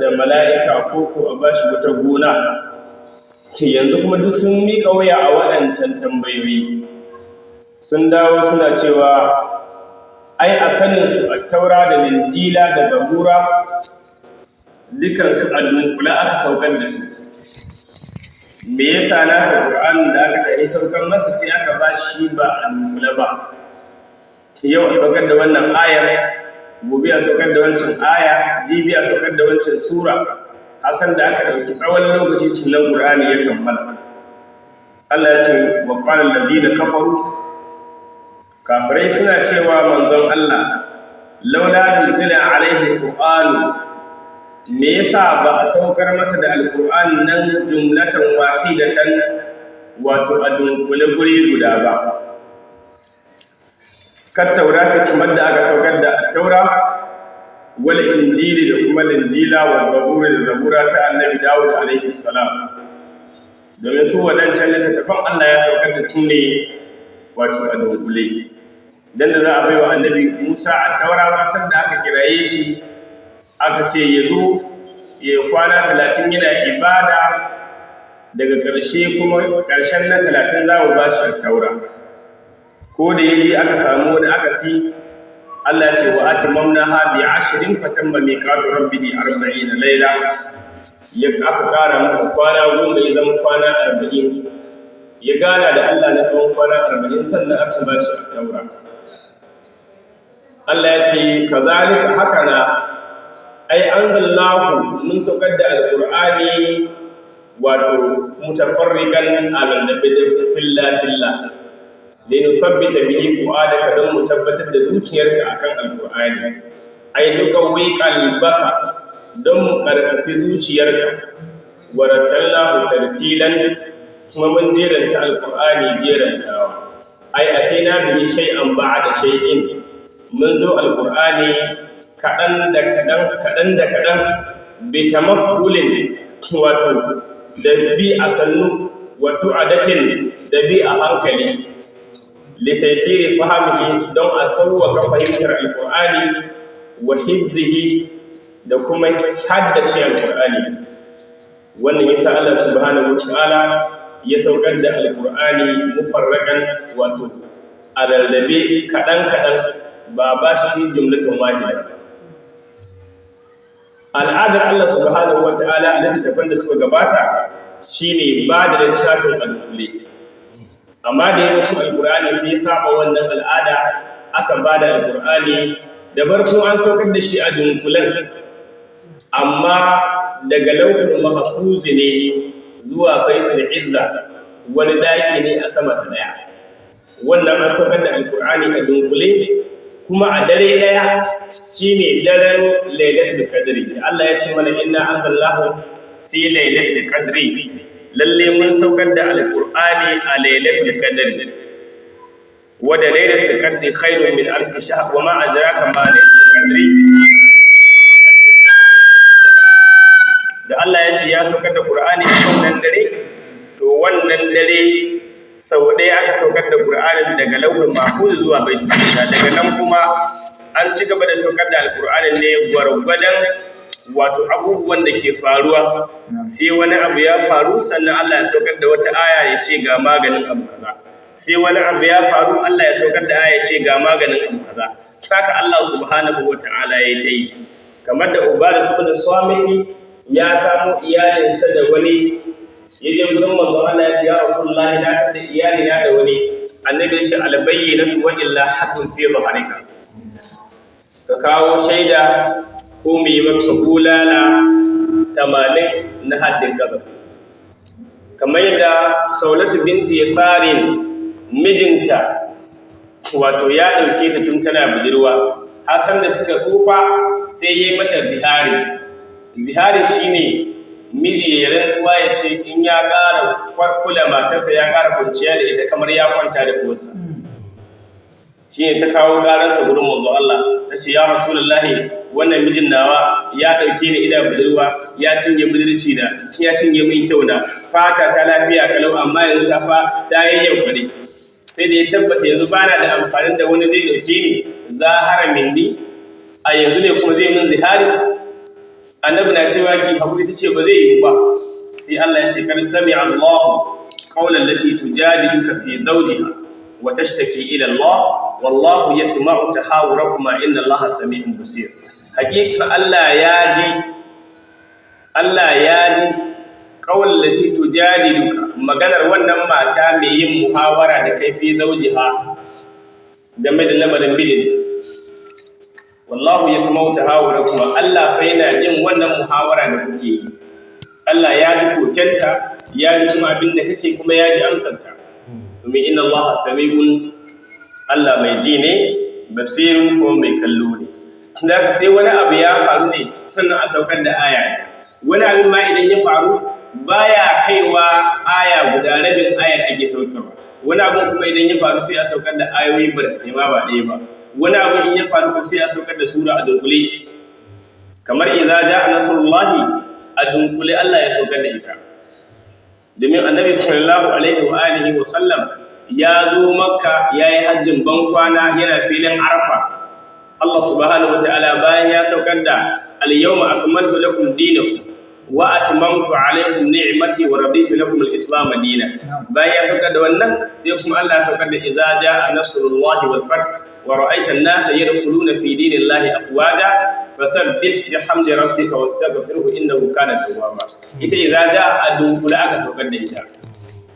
da mala'ika ko a bashi wata gona. Yanzu kuma duk sun miƙa wuya a waɗancan tambayoyi, sun dawo suna cewa ai a saninsu a taura da linjila da zabura dukansu a dunkula aka saukar da su. Me yasa nasa Qur'anin da aka tafi saukar masa sai aka ba shi ba a dunkula ba? Yau a saukar da wannan ayar, gobe a saukar da wancan aya, jibi a saukar da wancan sura, hasan da aka ɗauki tsawon lokaci sunan Qur'ani ya kammala. Allah ya ce wa qala allazina kafaru, kafirai suna cewa manzon Allah laula nuzila alaihi qur'anu, me yasa ba a saukar masa da alqur'ani nan jumlatan wahidatan, wato a dunkule guri guda ba. Kan taurata kamar da aka saukar da taura wal injili da kuma linjila wa zabura da zabura ta annabi Dawud alaihi salam, domin su wadancan littattafan Allah ya saukar da su ne wato a dunkule. Dan da za a baiwa annabi Musa a taura ma san da aka kiraye shi aka ce ya zo ya kwana 30 yana ibada, daga ƙarshe kuma ƙarshen na 30 za mu ba shi a taura. Ko da ya je aka samu wani akasi, Allah ya ce wa atimamnaha bi 10 fatamma miqatu rabbihi 40 layla, ya aka ƙara masa kwana 10 ya zama kwana 40, ya gana da Allah na tsawon kwana 40 sannan aka ba shi a taura. Allah ya ce kazalika hakana ai anzalallahu, mun saukar da alqur'ani wato mutafarriqan al-nabi billah linusabbita bihi fu'adaka, don mu tabbatar da zuciyarka akan alqur'ani. Ai duka qalbaka, don mu karfafi zuciyarka. Warattallahu tartilan, kuma mun jeranta alqur'ani jerantawa. Ai atina bihi shay'an ba'da shay'in, mun zo alqur'ani kaɗan da kaɗan bi tamakulin, wato da bi a sannu, wato adatin da bi a hankali, litaisiri fahimihi, don a sauwaka fahimtar alqur'ani wa hibzihi, da kuma haddace alqur'ani. Wannan yasa Allah subhanahu wataala ya saukar da alqur'ani mufarraqan, wato a rarrabe kaɗan ba ba shi jumlatan wahida. Al'adar Allah subhanahu wata'ala a littattafan da suka gabata shine ba da littafin alƙule, amma da yawancin alƙur'ani sai ya saba wannan al'ada, aka ba da alƙur'ani da farko an saukar da shi a dunkulen, amma daga lauhin mahfuzi ne zuwa baitul izza, wani daki ne a sama ta daya. Wannan an saukar da alƙur'ani a dunkule, kuma a dare daya shine daren lailatul qadri. Allah ya ce mana inna anzalallahu fi lailatul qadri, lalle mun saukar da alqur'ani a lailatul qadri. Wa da lailatul qadri khairun min alf shahr, wa ma adraka ma lailatul qadri. Da Allah ya ce ya saukar da qur'ani a wannan dare, to wannan dare sau ɗaya aka saukar da Qur'anin daga lauhin mahfuz zuwa baitul izza. Daga nan kuma an ci gaba da saukar da alqur'anin ne gwargwadon wato abubuwan da ke faruwa. Sai wani abu ya faru, sannan Allah ya saukar da wata aya ya ce ga maganin abu kaza. Sai wani abu ya faru, Allah ya saukar da aya ya ce ga maganin abu kaza. Saka Allah subhanahu wata'ala ya yi. Kamar da Ubadah ibn Samit ya samu iyalinsa da wani, yaje gurin manzon Allah ya ce ya Rasulullahi, na da iyali na da wani. Annabi ya ce albayyinatu wa illa haddun fi dhahrika, ka kawo shaida ko mu yi maka bulala 80 na haddin gazab. Kamar yadda Saulatu binti Yasarin mijinta wato ya dauke ta tun tana budurwa, Hassan da suka tsufa sai yayi mata zihari. Zihari shine miji ya rantsuwa ya ce in ya ƙara kula matarsa, ya ƙara kwanciya da ita kamar ya kwanta da uwarsa. Shi ne ta kawo ƙararsa gurin manzo Allah, ta ce ya Rasulullahi, wannan mijin nawa ya ɗauke ni ina budurwa, ya cinye budurci na, ya cinye min kyau na, fata ta lafiya kalau, amma yanzu ta yayyanka ne. Sai da ya tabbata yanzu bana da amfanin da wani zai ɗauke ni, zahara minni, a yanzu ne kuma zai min zihari. annabi na cewa ki hakuri tace ba zai yi ba sai Allah ya ce kar sami Allahu qawlan lati tujadiluka fi zawjiha wa tashtaki ila Allah wallahu yasma'u tahawurakuma inna Allaha sami'un basir. Hakika Allah ya ji qawlan lati tujadiluka maganar wannan mata mai yin muhawara da kai fi zawjiha game da lamarin mijin. Wallahu yasma'u tahawurakuma Allah fa yana jin wannan muhawara da kuke yi. Allah ya ji kokenta, ya ji kuma abin da kace kuma ya ji amsarta. Domin inna Allah sami'un, Allah mai ji ne, basirun kuma mai kallo ne. Tunda ka sai wani abu ya faru ne sannan a saukar da aya. Wani abin ma idan ya faru baya kaiwa aya guda, rabin ayar ake saukarwa. Wani abin kuma idan ya faru sai a saukar da ayoyi barkatai ma ba ɗaya ba. Wani abin in ya faru ko sai a saukar da sura a dunkule. Kamar idza ja'a nasrullahi a dunkule Allah ya saukar da ita. Domin annabi sallallahu alaihi wa alihi wa sallam ya zo Makka yayi hajjin bankwana yana filin Arafa. Allah subhanahu wa ta'ala bayan ya saukar da al-yawma akmaltu lakum dinakum wa atmamtu alaykum ni'mati wa raditu lakum al-islam dinan. Bayan ya saukar da wannan sai kuma Allah ya saukar da idza ja'a nasrullahi wal fath wa ra'aita an-nasa yadkhuluna fi dinillahi afwaja fasabbih bihamdi rabbika wastaghfirhu innahu kana tawwaba. Ita idza ja'a adunkula aka saukar da ita.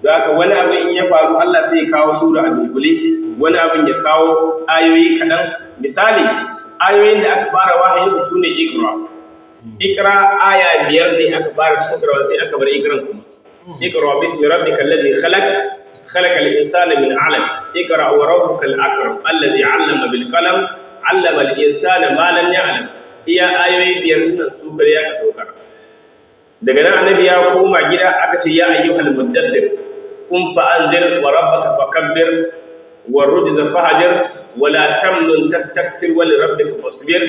Don haka wani abin in ya faru Allah sai ya kawo sura a dunkule, wani abin ya kawo ayoyi kaɗan. Misali, ayoyin da aka fara wahayin su ne Iqra aya 5 ne aka fara saukarwa sai aka bar Iqran kuma. Iqra bismi rabbikal ladzi khalaq khalaqal insana min 'alaq. Iqra wa rabbukal akram alladzi 'allama bil qalam 'allama al insana ma lam ya'lam. Iya ayoyi 5 nan su kare aka saukar. Daga nan annabi ya koma gida aka ce ya ayyuhal muddaththir qum fa anzir wa rabbaka fakabbir warujza fahajir wala tamnun tastakthir wa li rabbika fasbir.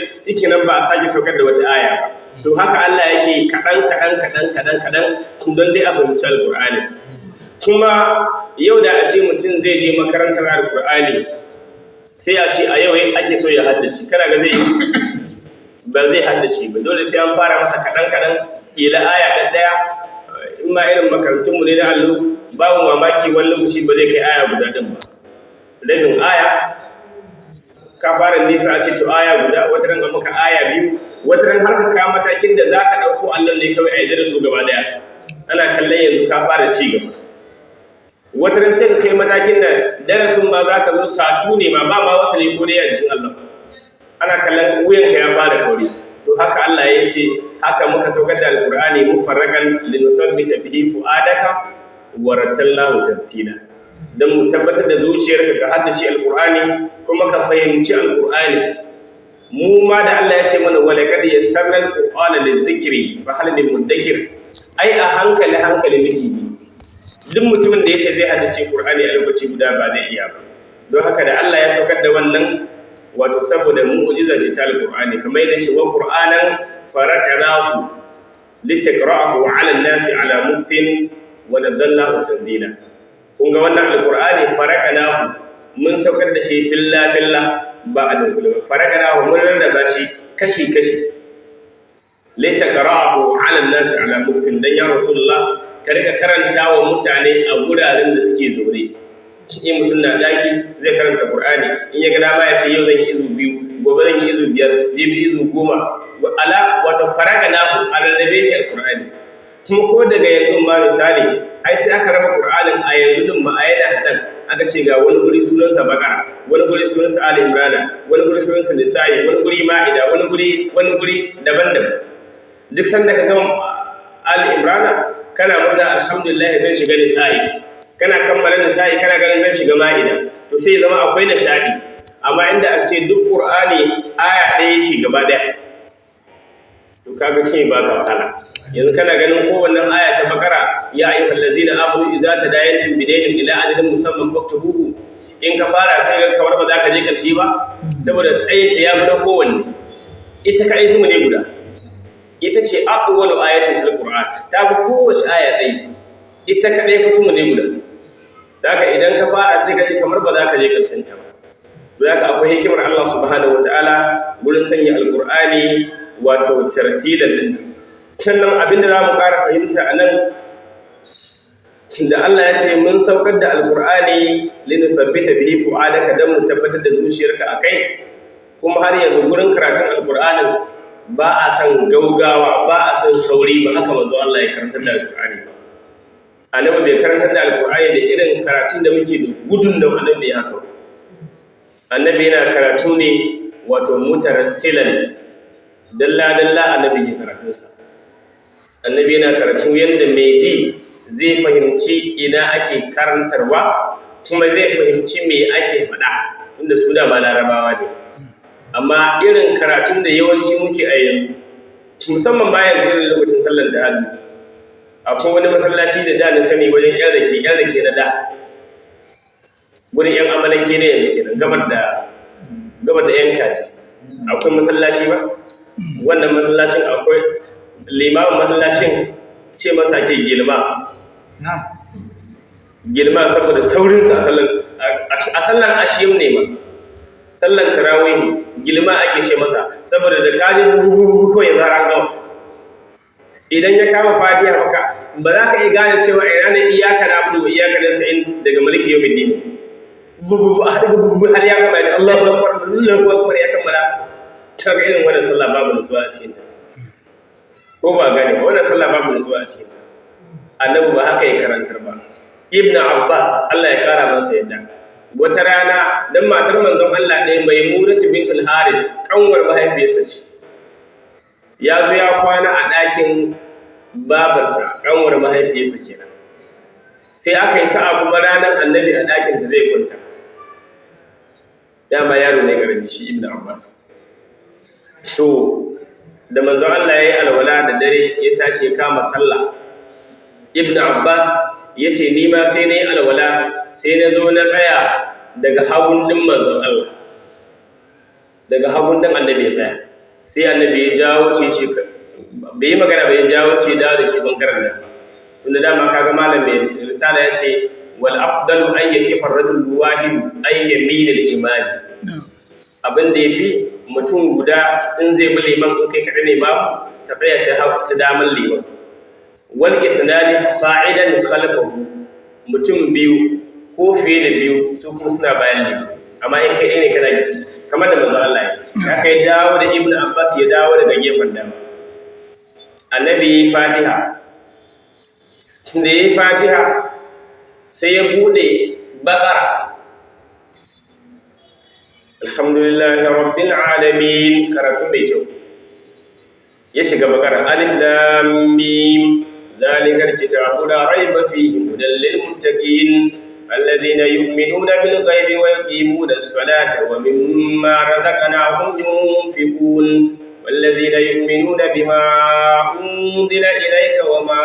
Nan ba a sake saukar da wata aya ba. To haka Allah yake kadan don dai a fahimci alqur'ani. Kuma yau da a ce mutum zai je makarantar alqur'ani sai a ce a yau ake so ya haddace, kana ga ba zai haddace ba, dole sai an fara masa kadan ila aya ɗaya. In ma irin makarantunmu ne na allo babu mamaki wani lokaci ba zai kai aya guda din ba, rabin aya ka fara nisa a ce to aya guda, wata ran maka aya 2, wata ran har ka kawo matakin da za ka ɗauko allon ne kawai a yi darasu gaba ɗaya, ana kallon yanzu ka fara ci gaba. Wata ran sai ka kai matakin da darasin ma za ka zo satu ne ma ba ma wasali ko dai a jikin allon, ana kallon wuyanka ya fara kauri. To haka Allah ya ce haka muka saukar da alqur'ani mufarragan linuthabbita bihi fuadaka wa rattalnahu tartila, dan mu tabbatar da zuciyarka ka haddace alqur'ani kuma ka fahimci alqur'ani. Mu ma da Allah ya ce mana walaqad yassarna alqur'ana lizikri fa hal min mudakkir, ai a hankali miki duk mutumin da yace zai haddace qur'ani a lokaci guda ba zai iya ba. Don haka da Allah ya saukar da wannan wato saboda mu'jiza ce ta alqur'ani, kamar yadda ce wa qur'anan faraqnahu litaqra'ahu 'ala an-nasi 'ala mukthin wa nazzalnahu tanzila. Kun ga wannan alqur'ani faraqnahu mun saukar da shi filla ba a dunkule ba, faraqnahu mun rarraba shi kashi litaqra'ahu 'ala an-nasi 'ala mukthin. Dan ya rasulullah ka riga karanta wa mutane a guraren da suke zaune. In mutum na daki zai karanta Qur'ani, in ya ga dama ya ce yau zan yi izu 2, gobe zan yi izu 5, jibi izu 10. Ala wato faraqnahu al-nabi al-Qur'ani. Kuma ko daga yanzu ma misali ai sai aka raba Qur'anin a yanzu din ma ayata hadan, aka ce ga wani guri sunansa Baqara, wani guri sunansa Ali Imran, wani guri sunansa Nisa'i, wani guri Ma'ida, wani guri daban-daban. Duk sanda ka ga Ali Imran kana murna alhamdulillah zan shiga Nisa'i, kana kammala Nisa'i kana ganin zan shiga Ma'ida, to sai zama akwai nishadi. Amma inda aka ce duk Qur'ani aya ɗaya ce gaba ɗaya, to kaga shi ba ka wahala. Yanzu kana ganin kowannen aya ta Baqara ya ayyuhallazina amanu idza tadayantum bidaynin ila ajalin musamman faktubuhu, in ka fara sai ga kawar ba za ka je karshe ba, saboda tsayin ta ya bi na kowanne. Ita kai su ne guda, ita ce aqwalu ayatin fil Qur'an, ta bi kowace aya tsayi, ita kadai fa su ne guda. Daga idan ka fara sai ka ji kamar ba za ka je karshen ta ba. Don haka akwai hikimar Allah subhanahu wataala gurin sanya alqur'ani wato tartilan din. Sannan abinda za mu ƙara fahimta a nan da Allah ya ce mun saukar da alkur'ani linusabbita bihi fu'adaka dan mu tabbatar da zuciyarka akai, kuma har yanzu gurin karatun alkur'anin ba a san gaugawa, ba a san sauri, ba haka manzo Allah ya karantar da alkur'ani ba. Annabi bai karantar da alkur'ani da irin karatun da muke da gudun da annabi ya haka. Annabi yana karatu ne wato mutarassilan, dalla annabi ya karatunsa. Annabi yana karatu yadda mai ji zai fahimci ina ake karantarwa, kuma zai fahimci me ake faɗa, tunda su da ba larabawa ne. Amma irin karatun da yawanci muke a yanzu, musamman bayan irin lokacin sallar da hajji, akwai wani masallaci da da na sani wajen yan rake na da, wurin yan amalanke ne yanzu kenan, gabar da yan kaji. Akwai masallaci ba, wannan masallacin akwai limamin masallacin ce masa ke gilma saboda saurinsa a sallan ashiyam ne ma, sallan tarawih gilma ake ce masa saboda da kaji bugu kawai zara gawa. Idan ya kama fatiha haka ba za ka iya gane cewa ina ne iyaka na abudu wa iyaka na sa'in daga maliki yau min har ya gama ya ce Allahu akbar ya kammala. Kaga irin wannan sallah babu nutsuwa a cikin ta, ko ba gane ba, wannan sallah babu nutsuwa a cikin ta. Annabi ba haka ya karantar ba. Ibn Abbas Allah ya kara masa yadda, wata rana dan matar manzon Allah ɗaya Maimunatu bintul Haris kanwar mahaifiyarsa ce, ya zo ya kwana a ɗakin babarsa kanwar mahaifiyarsa kenan. Sai aka yi sa'a kuma ranar annabi a ɗakin da zai kwanta. Dama yaro ne garami shi Ibn Abbas. To da manzon Allah ya yi alwala da dare ya tashi ya kama sallah, Ibn Abbas ya ce ni ma sai na yi alwala sai na zo na tsaya daga hagun din manzon Allah, daga hagun din annabi ya tsaya. Sai annabi ya jawo shi bai yi magana bai jawo shi dawo da shi bangaren da, tunda dama kaga malam mai risala ya ce wal afdalu an yakifa ar-rajul wahid ay yamin al-iman. Abin da yafi mutum guda in zai bi liman in kai kaɗai ne ba ta tsaya ta damar liman. Wal isnadi sa'idan khalfahu, mutum biyu ko fiye da biyu su kuma suna bayan liman. Amma in kai ne kana ji kamar da manzo Allah ya kai dawo da Ibn Abbas ya dawo daga gefen dama. Annabi Fatiha, da yayi Fatiha sai ya bude Baqara, alhamdulillahi rabbil alamin, karatu mai kyau. Ya shiga Baqara, alif lam mim zalikal kitabu la rayba fihi hudan lil muttaqin الذين يؤمنون بالغيب ويقيمون الصلاة ومما رزقناهم ينفقون والذين يؤمنون بما أنزل إليك وما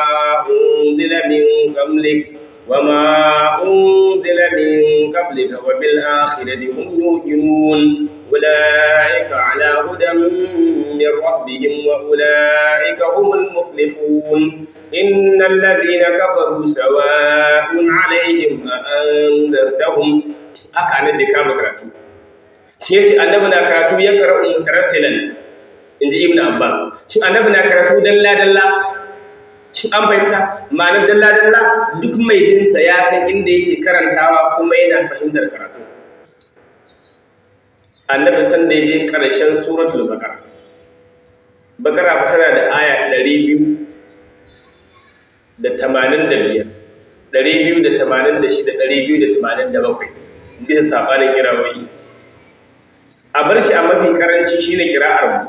أنزل من قبلك وبالآخرة هم يوقنون أولئك على هدى من ربهم وأولئك هم المفلحون إن الذين كفروا سواء عليهم أأنذرتهم أكان الدكام كراتو يأتي أنبنا كراتو يقرأ مترسلا إنجي ابن عباس أنبنا كراتو دلا an fahimta ma'anar dalla duk mai jinsa ya san inda yake karantawa kuma yana fahimtar karatu. Annabi san da yaje karshen suratul baqara tana da aya 285 286 287 bisa sabanin kirawoyi. A bar shi a mafi karanci shine kira'ar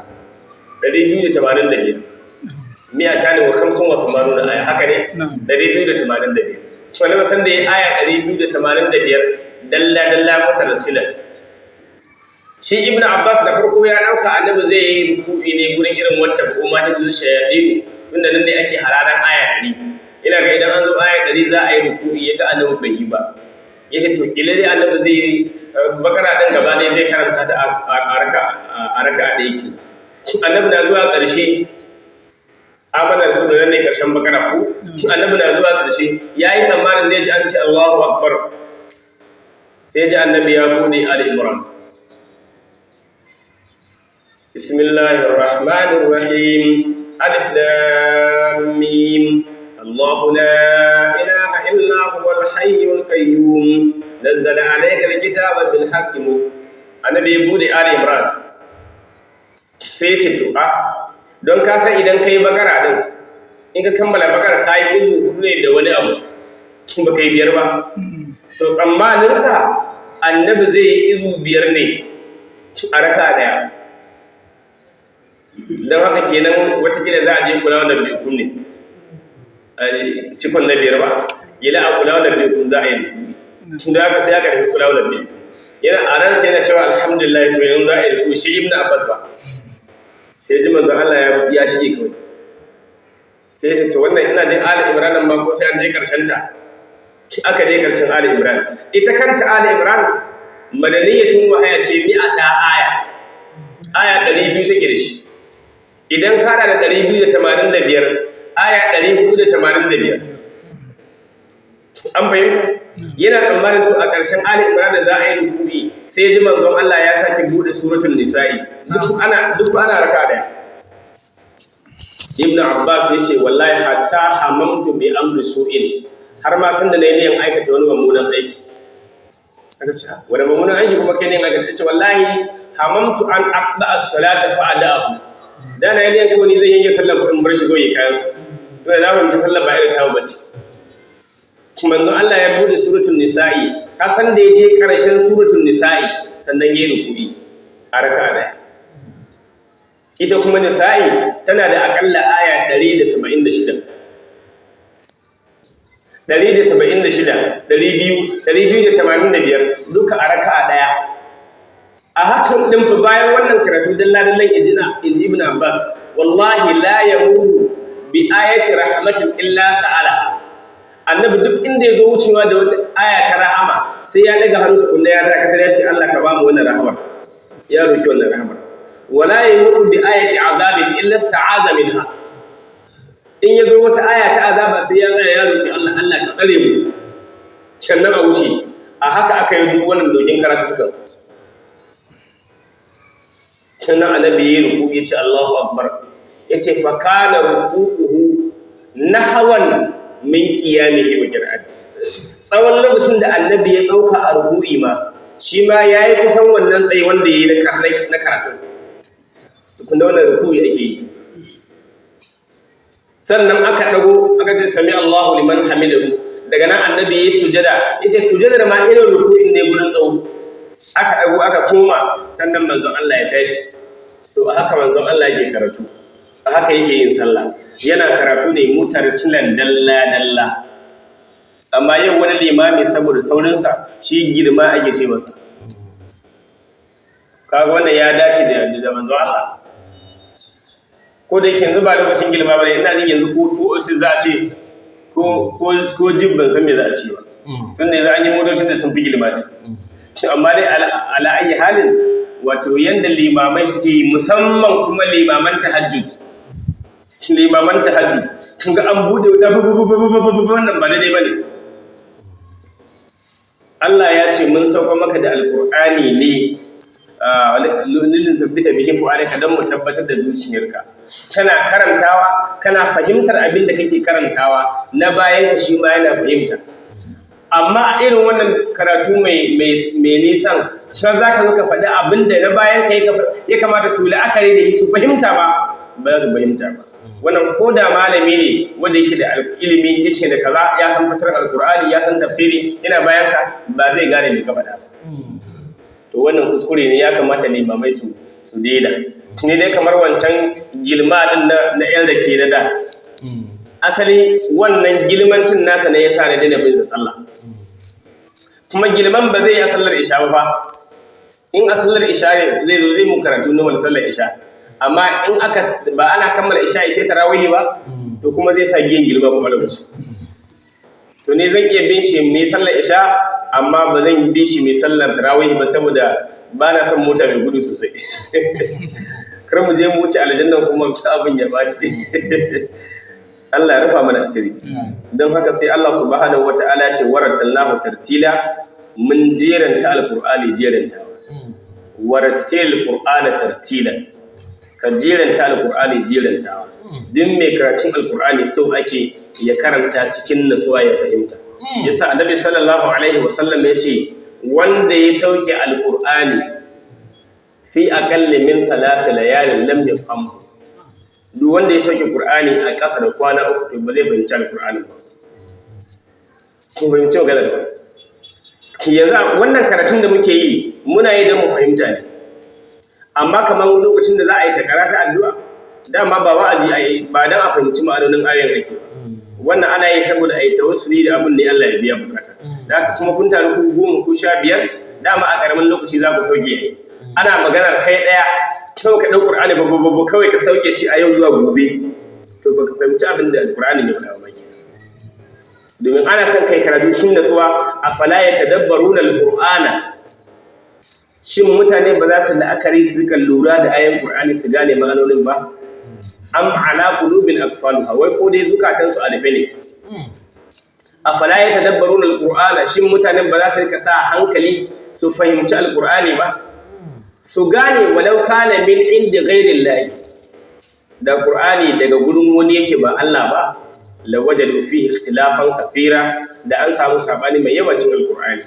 285 miya ta ne wa 85 aya, haka ne 285. Wani san da ya aya 285 dalla mutarsilan. Shi Ibn Abbas da farko ya dauka annabi zai yi ruku'i ne gurin irin wata goma ta shayadin, tunda nan dai ake hararan aya 100. Ina ga idan an zo aya 100 za a yi ruku'i yaga annabi bai yi ba. Yace to kila dai annabi zai yi Bakara din gaba ne zai karanta ta a raka da yake. Annabi na zuwa ƙarshe amana da sunan ne karshen Bakara ko annabi na zuwa ƙarshe yayi tsammanin zai ji an ce Allahu Akbar, sai ji annabi ya bude Ali Imran. Bismillahir Rahmanir Rahim. Alif Lam Mim. Allahu la ilaha illa huwal hayyul qayyum. Nazzala alayka al-kitaba bil haqqi. Annabi bude Ali Imran. Sai ce to don ka san idan kai bakara din in ka kammala bakara kai izu hudu ne da wani abu kin ba kai biyar ba to tsammanin sa annabi zai yi izu biyar ne a raka daya dan haka kenan wata kila za a je kula da biyu ne cikon na biyar ba ila a kula da biyu za a yi tun da haka sai aka rufe kula da biyu yana a ran sai na cewa alhamdulillah to yanzu za a yi shi ibnu abbas ba sai ji manzon Allah ya shi kawai sai ce to wannan ina jin Ali Imran ba ko sai an je karshen ta aka je karshen Ali Imran ita kanta Ali Imran madaniyatun wahaya ce mi'ata aya 200 take da shi idan ka da 285 aya 485 an bayyana yana tsammanin to a karshen Ali Imran da za a yi ruku'i sai ji manzon Allah ya sake bude suratul nisa'i duk ana raka daya Ibn Abbas yace wallahi hatta hamamtu bi amri su'in har ma san da nayi niyan aikata wani mummunan aiki aka ce wani mummunan aiki kuma kai ne aikata ce wallahi hamamtu an aqda as-salata fa ada'ahu da nayi niyan ko ni zan yi sallar in bar shi goyi kayan sa to da ban ci sallar ba irin tawo bace manzon Allah ya bude suratul nisa'i ka san da yaje karshen suratul nisa'i sannan yayi ruku'i a raka'a daya ita kuma nisa'i tana da akalla aya 176 285 duka a raka'a daya a hakan din fa bayan wannan karatu dallan inji ibn Abbas wallahi la yamuru bi ayati rahmatin illa sa'ala annabi duk inda ya zo wucewa da wata aya ta rahama sai ya daga hannu tukunna ya dakatar ya ce Allah ka ba mu wannan rahamar ya roki wannan rahamar wala yamuru bi ayati azabin illa ista'aza minha in ya zo wata aya ta azaba sai ya tsaya ya roki Allah ka tsare mu sannan a wuce a haka aka yi duk wannan dokin karatu suka sannan annabi ya ruku ya ce Allahu akbar yace fa kana ruku'uhu nahwan min qiyamihi wa qira'ati tsawon lokacin da annabi ya dauka a ruku'i ma shi ma yayi kusan wannan tsayi wanda yayi na karatu kun da wannan ruku'i ake yi sannan aka dago aka ce sami Allahu liman hamidahu daga nan annabi ya sujada yace sujadar ma irin ruku'in ne gurin tsawo aka dago aka koma sannan manzon Allah ya tashi to a haka manzon Allah yake karatu a haka yake yin sallah yana karatu ne mutarsilan dalla amma yau wani limami saboda saurinsa shi girma ake ce masa kaga wannan ya dace da manzon Allah ko da yake yanzu ba lokacin girma bane ina jin yanzu ko sai za a ce ko jib ban san me za a ce ba tunda yanzu an yi motocin da sun fi girma ne amma dai ala ayi halin wato yanda limamai suke musamman kuma limaman tahajjud kun ga an bude wuta wannan ba daidai bane Allah ya ce mun sauka maka da alqur'ani ne lilin sabbita bihi fu'alaka dan mu tabbatar da zuciyarka kana karantawa kana fahimtar abin da kake karantawa na bayan ka shi ma yana fahimta amma irin wannan karatu mai nisan shan zaka zo ka faɗi abin da na bayan ka ya kamata su la'akari da su fahimta ba su fahimta ba wannan ko da malami ne wanda yake da ilimi yake da kaza ya san fasarar alqur'ani ya san tafsiri yana bayan ka ba zai gane me ka faɗa ba to wannan kuskure ne ya kamata limamai su daina ne dai kamar wancan gilma din na yan da ke da asali wannan gilmancin nasa ne yasa ne daina bin sallah kuma gilman ba zai yi a sallar isha ba in a sallar isha ne zai mu karatu na wani sallar isha amma in ba ana kammala isha sai tarawih ba to kuma zai sa giyan gilma kuma lokaci to ne zan iya bin shi mai sallar isha amma ba zan bi shi mai sallar tarawih ba saboda ba na son mota mai gudu sosai kar mu je mu wuce aljanna kuma abin ya baci Allah ya rufa mana asiri don haka sai Allah subhanahu wata'ala ya ce waratallahu tartila mun jeranta alqur'ani jeranta warattil qur'ana tartila ka jeranta alqur'ani jerantawa. Duk mai karatun alqur'ani sau ake ya karanta cikin natsuwa ya fahimta. Yasa annabi sallallahu alaihi wasallam ya ce wanda ya sauke alqur'ani fi aqalli min 3 layalin lam yafhamhu. Duk wanda ya sauke qur'ani a ƙasa da kwana 3 to ba zai fahimci alqur'ani ba. Kun fahimci maganar ba? Yanzu wannan karatun da muke yi muna yi don mu fahimta ne, amma kamar lokacin da za a yi takara ta addu'a dama ba wa'azi a yi ba don a fahimci ma'anonin ayoyin ake ba. Wannan ana yi saboda a yi tawassuli da abin da Allah ya biya bukata. Da haka kuma kun taru ku 10 ku 15 dama a karamin lokaci za ku sauke yi. Ana maganar kai ɗaya kawai ka ɗau Qur'ani babba kawai ka sauke shi a yau zuwa gobe to baka fahimci abin da Qur'ani ya faɗa ba ke. Domin ana son kai karatu cikin natsuwa a fala ya tadabbaruna al-Qur'ana. Shin mutane ba za su la'akari su rika lura da ayan Qur'ani su gane ma'anonin ba? Am ala qulubin aqfaluha, wai ko dai zukatan su alife ne? Afala ya tadabbaruna al-Qur'ana, shin mutanen ba za su rika sa hankali su fahimci al-Qur'ani ba? Su gane walau kana min inda ghairillahi, da Qur'ani daga gurin wani yake ba Allah ba, la wajadu fihi ikhtilafan kathira, da an samu sabani mai yawa cikin alqur'ani.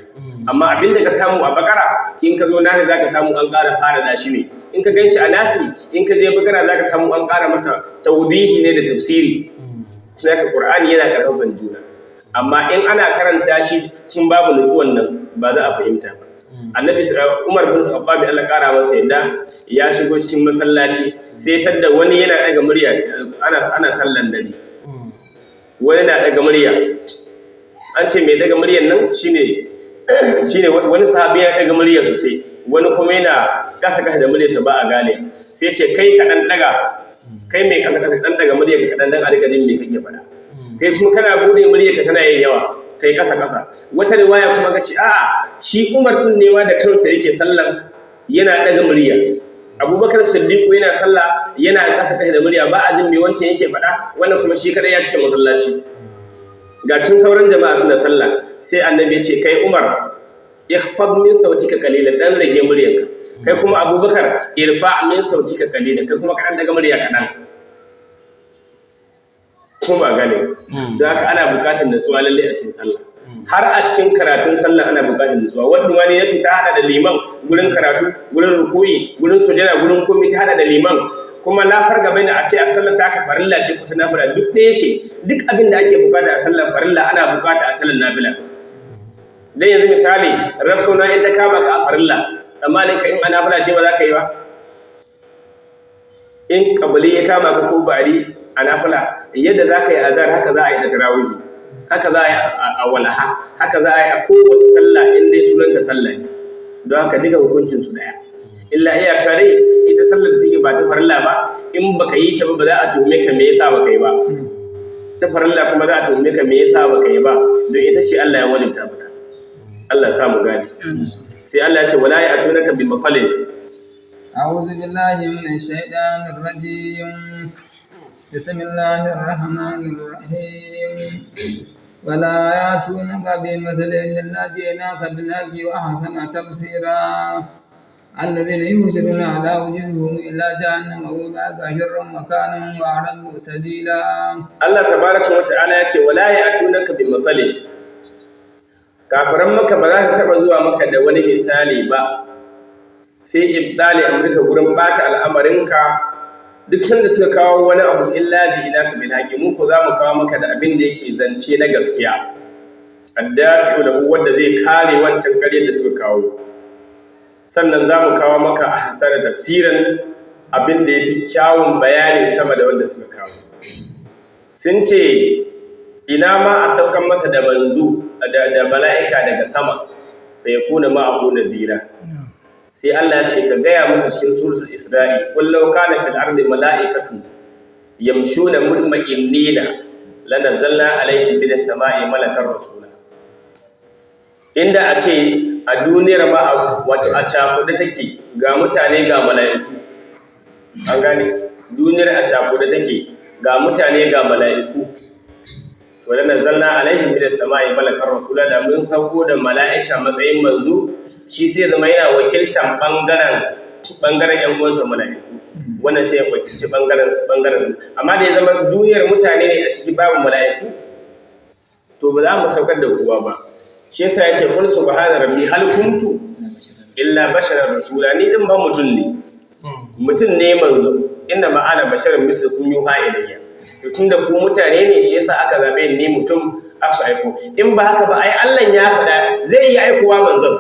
Amma abinda ka samu a bakara in ka zo nasi zaka samu an ƙara fara da shi ne, in ka ganshi a nasi in ka je bakara zaka samu an ƙara masa tawdihi ne da tafsiri. Sai ka qur'ani yana karfafan juna, amma in ana karanta shi kin babu nutsuwan nan ba za a fahimta ba. Annabi Umar bin Khattab Allah ƙara masa yadda ya shigo cikin masallaci sai tadda wani yana daga murya ana sallan dare. Wani na daga murya, an ce mai daga muryan nan shine wani sahabi ya daga murya sosai, wani kuma yana kasa da muryarsa ba a gane, sai ce kai ka dan daga, kai mai kasa dan daga muryarka kadan dan a rika jin me kake faɗa, kai kuma kana bude muryarka tana yin yawa kai kasa. Wata riwaya kuma kace a'a shi Umar din ne ma da kansa yake sallan yana daga murya, Abubakar Siddiq yana sallah yana kasa da murya ba a jin me wancan yake faɗa, wannan kuma shi kadai ya cika masallaci ga tun sauran jama'a suna sallah. Sai annabi ya ce kai Umar ihfad min sautika qalilan, dan rage muryarka, kai kuma Abubakar irfa min sautika qalilan, kai kuma ka daga murya kadan. Kuma gane don haka ana bukatar nutsuwa lalle a cikin sallah, har a cikin karatun sallah ana bukatar nutsuwa. Wanda wani ya ta hada da liman gurin karatu, gurin rukuyi, gurin sujada, gurin komai ta hada da liman, kuma la farga baina a ce a sallar ta ka farilla ce ko ta nafila duk ɗaya ce. Duk abin da ake bukata a sallar farilla ana bukata a sallar nafila. Dan yanzu misali rafsuna in ta kama ka a farilla, tsammanin ka in a nafila ce ba za ka yi ba? In kabali ya kama ka ko bari a nafila, yadda za ka yi azhar haka za a yi a tarawih, haka za a yi a walaha, haka za a yi a kowace sallah in dai sunan da sallah ne. Don haka duka hukuncin su daya, illa iyaka dai ita sallar da take ba ta farilla ba, in baka yi ta ba za a tuhume ka me yasa baka yi ba. Ta farilla kuma za a tuhume ka me yasa baka yi ba, don ita ce Allah ya wajibta maka. Allah ya sa mu gane. Sai Allah ya ce wala ya'tunaka bi mafalin. أعوذ بالله من الشيطان الرجيم. بسم الله الرحمن الرحيم. ولا يأتونك بمثل إلا جئناك بالحق وأحسن تفسيرا. الذين يرسلون على وجوههم إلى جهنم أولئك شر مكانا وأضل سبيلا. الله تبارك وتعالى يقول ولا يأتونك بمثل. kafiran maka ba za ta taba zuwa maka da wani misali ba fi ibdali amrika gurin bata al'amarinka. Duk sanda suka kawo wani abu illa ji idaka bil haqi, mu ko za mu kawo maka da abin da yake zance na gaskiya, addafi'u lahu, wanda zai kare wancan ƙaryar da suka kawo. Sannan za mu kawo maka a hasara tafsirin abin da yafi kyawun bayani sama da wanda suka kawo. Sun ce ina ma a saukan masa da manzo da mala'ika daga sama fa yakuna ma'ahu nazira. Sai Allah ya ce ka gaya musu cikin suratul Isra'i, kullu kana fil ardi mala'ikatu yamshuna mutma'innina lanazzalna alaihim minas sama'i malakan rasula. Inda a ce a duniyar ma wato a cakuɗe take ga mutane ga mala'iku, an gane duniyar a cakuɗe take ga mutane ga mala'iku, to lanazzalna alaihim minas sama'i malakan rasula, da mun sauko da mala'ika matsayin manzo, shi sai zama yana wakiltan ɓangaren bangaren ƴan uwansa mala'iku wannan sai ya wakilci bangaren amma da ya zama duniyar mutane ne a ciki babu mala'iku to ba za mu saukar da kowa ba shi yasa ya ce qul subhana rabbi hal kuntu illa basharar rasula ni din ba mutum ne manzo inna ma ana basharun mislukum yuha ilayya to tunda ku mutane ne shi yasa aka zabe ni mutum aka aiko in ba haka ba ai Allah ya faɗa zai iya aikowa manzon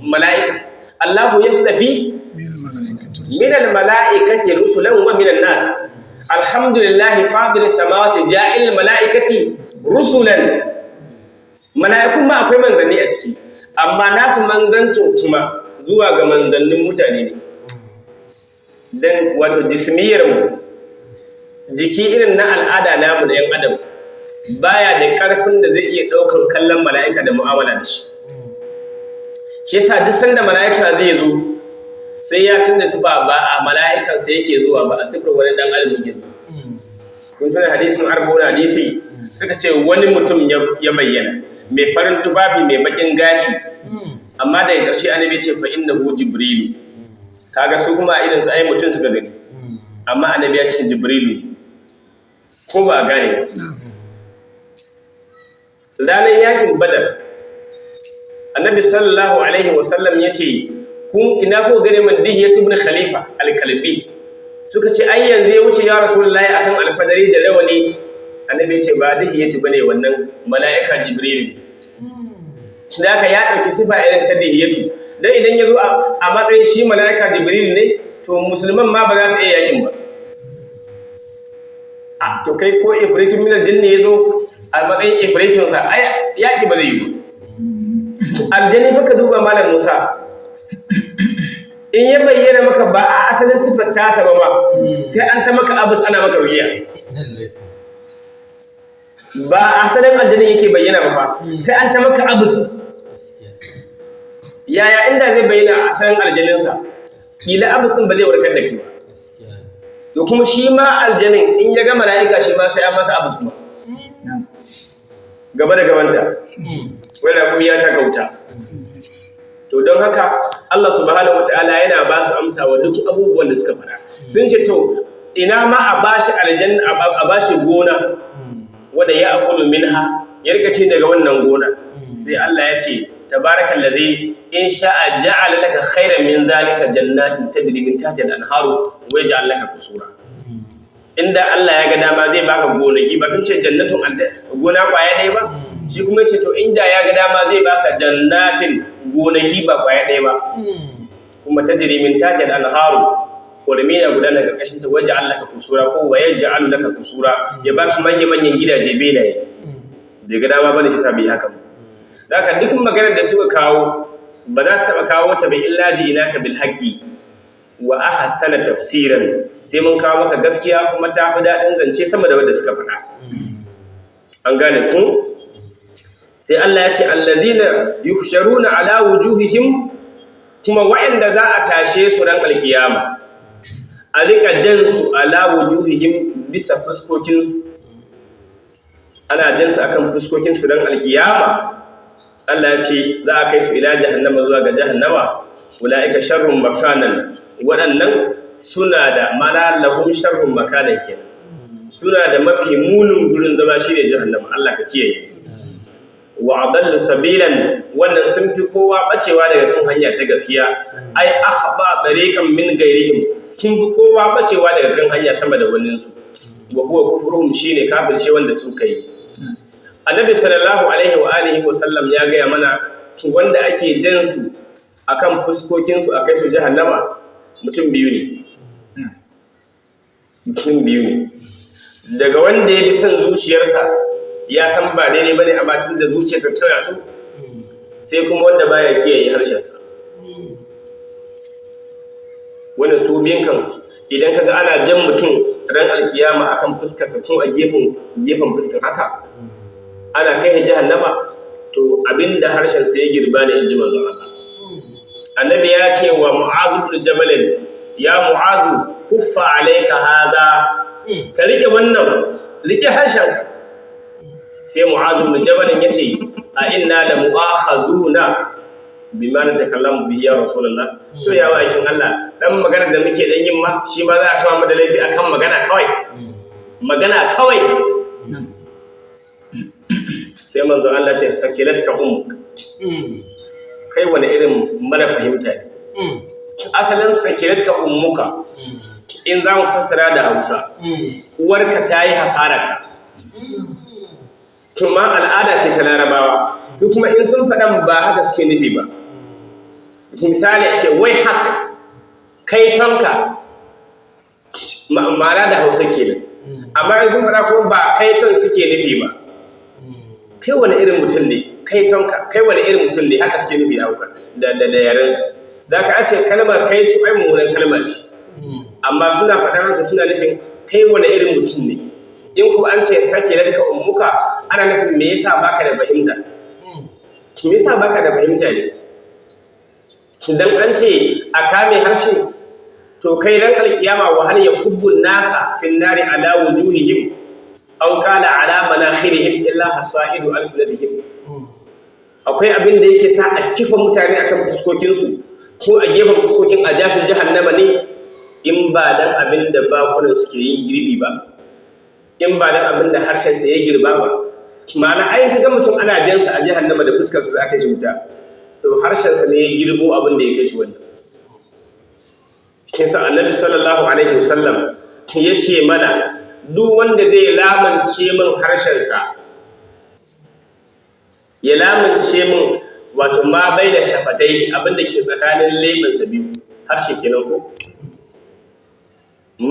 mala'ika Allahu yastafi min al-mala'ikati rusulan wa min an-nas alhamdulillah fadir samawati ja'il mala'ikati rusulan mala'ikun ma akwai manzanni a ciki amma nasu manzancin kuma zuwa ga manzannin mutane ne dan wato jismiyar mu jiki irin na al'ada namu da yan adam baya da karfin da zai iya daukan kallon mala'ika da mu'amala da shi shi yasa duk sanda mala'ika zai zo sai ya tunda su ba a mala'ikan sai yake zuwa ba a sifar wani dan adam yake kun tuna hadisin arba'un hadisi suka ce wani mutum ya bayyana mai farin tufafi mai bakin gashi amma daga ƙarshe annabi ce fa innahu jibrilu kaga su kuma irin su ai mutum suka gani amma annabi ya ce jibrilu ko ba a gane ranar yakin badar annabi sallallahu alaihi wasallam ya ce kun ina ko gane man dihiyat ibn khalifa al-kalbi suka ce ai yanzu ya wuce ya rasulullahi akan alfadari da rawani annabi ya ce ba dihiyat bane wannan mala'ika jibril da ya dauki sifa irin ta dihiyatu dan idan ya zo a matsayin shi mala'ika jibril ne to musulman ma ba za su iya yakin ba to kai ko ifritun min al-jinni yazo a matsayin ifritun sa ai yaki ba zai yi ba aljani baka duba malam Musa in ya bayyana maka ba a asalin sifar tasa ba sai an ta maka abus ana maka ruqiya ba a asalin aljani yake bayyana ba sai an ta maka abus yaya inda zai bayyana a asalin aljaninsa kila abus din ba zai warkar da kai ba to kuma shi ma aljanin in ya ga mala'ika shi ma sai an masa abus kuma gaba da gabanta wanda kuma ya ta kauta to don haka Allah subhanahu wataala yana ba su amsa wa duk abubuwan da suka fara sun ce to ina ma a bashi aljanna a bashi gona wanda ya akulu minha ya rika ce daga wannan gona sai Allah ya ce tabarakallazi in sha'a ja'ala laka khairan min zalika jannatin tajri min tahtiha al-anharu wa yaj'al laka qusura inda Allah ya ga dama zai baka gonaki ba sun ce jannatun gona kwaya ɗaya ba shi kuma ce to inda ya ga dama zai baka jannatin gonaki ba kwaya ɗaya ba kuma tajri min tahtiha al-anharu kormi na gudana karkashin ta waje Allah ka kusura ko waye ja'alu laka kusura ya baka manyan gidaje benaye da ga dama bane shi ta bi haka haka duk maganar da suka kawo ba za su taba kawo ta bai illa ji inaka bil haqqi wa ahsana tafsiran sai mun kawo maka gaskiya kuma ta fi dadin zance sama da wanda suka faɗa an gane ku sai Allah ya ce allazina yuhsharuna ala wujuhihim kuma wa'anda za a tashe su ran alkiyama a rika jansu ala wujuhihim bisa fuskokinsu ana jansu akan fuskokinsu ran alkiyama Allah ya ce za a kai su ila jahannama zuwa ga jahannama ulaika sharrun makanan waɗannan suna da mana lahum sharrun makanan kenan suna da mafi munin gurin zama shine jahannama Allah ka kiyaye wa adallu sabilan wannan sun fi kowa bacewa daga kan hanya ta gaskiya ai akhba tariqan min ghairihim sun fi kowa bacewa daga kan hanya sama da wannan su wa huwa kufruhum shine kafirce wanda suka yi annabi sallallahu alaihi wa alihi wa sallam ya ga mana wanda ake jan su akan fuskokin su akai su jahannama mutum biyu ne daga wanda ya bi son zuciyarsa ya san ba daidai bane a batun da zuciyarsa ta rasu sai kuma wanda baya kiyaye harshensa wannan su biyan kan idan kaga ana jan mutum ran alkiyama akan fuskarsa ko a gefen fuskar haka ana kai jahannama to abinda harshen sa ya girba ne inji manzon Allah annabi ya ce wa mu'az ibn jabal ya mu'az kuffa alayka hadha ka rike wannan rike harshenka sai mu'az ibn jabal yace a inna la mu'akhazuna bima na takallamu bihi ya rasulullah to ya wakin Allah dan magana da muke dan yin ma shi ma za a kama mu da laifi akan magana kawai sai manzo Allah ta sakilatka kai wani irin mara fahimta ne asalin sakilatka ummuka in za mu fassara da Hausa uwarka ta yi hasararka kuma al'ada ce ta Larabawa su kuma in sun faɗan ba haka suke nufi ba misali a ce wai haka kai tonka ma'ana da Hausa kenan amma in sun faɗa kuma ba kai ton suke nufi ba kai wani irin mutum ne kai tonka kai wani irin mutum ne haka suke nufi da Hausa da yaren su da ka ce kalmar kai ci ai mummunan kalma ce amma suna faɗan haka suna nufin kai wani irin mutum ne in ku an ce sake da duka ummuka ana nufin me yasa baka da fahimta ne dan an ce a kame harshe to kai ran alkiyama wa hal yakubbu nasa fin nari ala wujuhihim aw kana ala manakhirihim illa hasaidu alsinatihim akwai abin da yake sa a kifa mutane akan fuskokin su ko a gefen fuskokin a jashi jahannama ne in ba dan abin da bakunan suke yin girbi ba in ba dan abin da harshen sa ya girba ba ma'ana ai kaga mutum ana jansa a jahannama da fuskar sa aka shi wuta to harshen sa ne ya girbo abin da ya kai shi wannan shi sa annabi sallallahu alaihi wasallam ya ce mana duk wanda zai lamance min harshen sa ya lamance min wato ma bai da shafatai abin da ke tsakanin leɓen sa biyu harshe kenan ko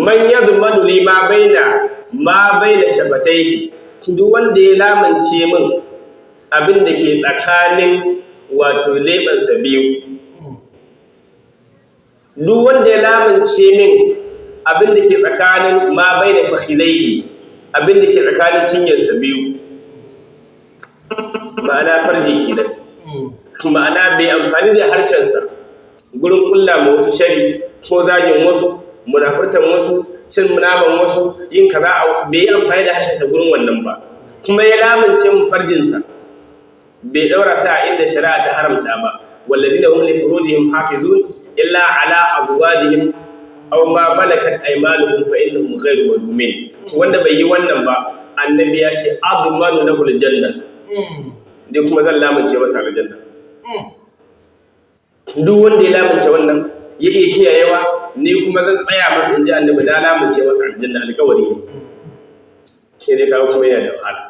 man yadmanu li ma baina shafatai duk wanda ya lamance min abin da ke tsakanin wato leɓensa biyu duk wanda ya lamance min abin da ke tsakanin ma baina fakhidaihi abin da ke tsakanin cinyarsa biyu ma'ana farji kenan ma'ana bai amfani da harshensa gurin kulla ma wasu shari ko zagin wasu munafurtan wasu cin naman wasu yin kaza bai yi amfani da harshensa gurin wannan ba kuma ya lamunce mu farjinsa bai daura ta inda shari'a ta haramta ba wallazina hum li furujihim hafizun illa ala azwajihim aw ma malakat aymanuhum fa innahum ghayru malumin wanda bai yi wannan ba annabi ya ce admanu lahu aljanna dai kuma zan lamunce masa aljanna duk wanda ya lamunce wannan ya iya kiyayewa ni kuma zan tsaya masa in ji annabi na lamunce masa aljanna alƙawari ne ke dai kawo kuma yana da wahala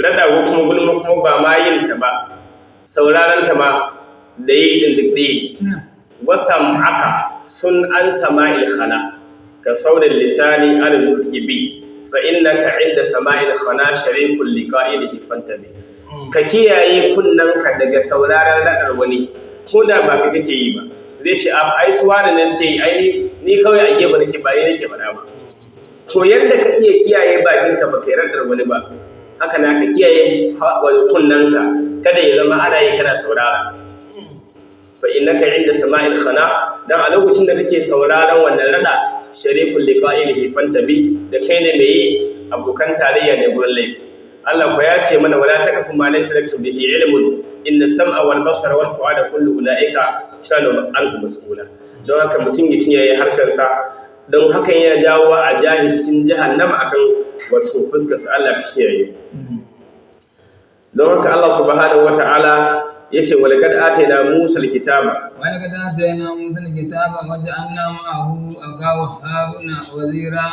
rada ko kuma gulma kuma ba ma yin ta ba sauraron ta ma da yi din duk ɗaya wasam haka sun an sama'il khana ka saurin lisani alal ibi fa innaka inda sama'il khana sharikul liqa'ihi fantabi ka kiyaye kunnanka daga sauraron radar wani ko da ba ka kake yi ba zai shi ai suwa da ne suke yi ai ni kawai a gefe nake ba ni nake faɗa ba to yadda ka iya kiyaye bakinka ba kai radar wani ba haka na ka kiyaye kunnanka kada ya zama ana yi kana saurara fa innaka inda sama'il khana dan a lokacin da kake sauraron wannan rada sharikul liqa'ihi fantabi da kai ne mai abokan tarayya ne gurin laifi Allah ko ya ce mana wala taqfu ma laysa laka bihi ilmun inna sam'a wal basara wal fu'ada kullu ulaika kanu anhu mas'ula don haka mutum ya kiyaye harshen sa don hakan ya jawo a jahi cikin jahannama akan wato fuskar sa Allah kiyaye don haka Allah subhanahu wata'ala yace walaqad atayna Musa alkitaba walaqad atayna Musa alkitaba wa ja'alna ma'ahu akahu Haruna wazira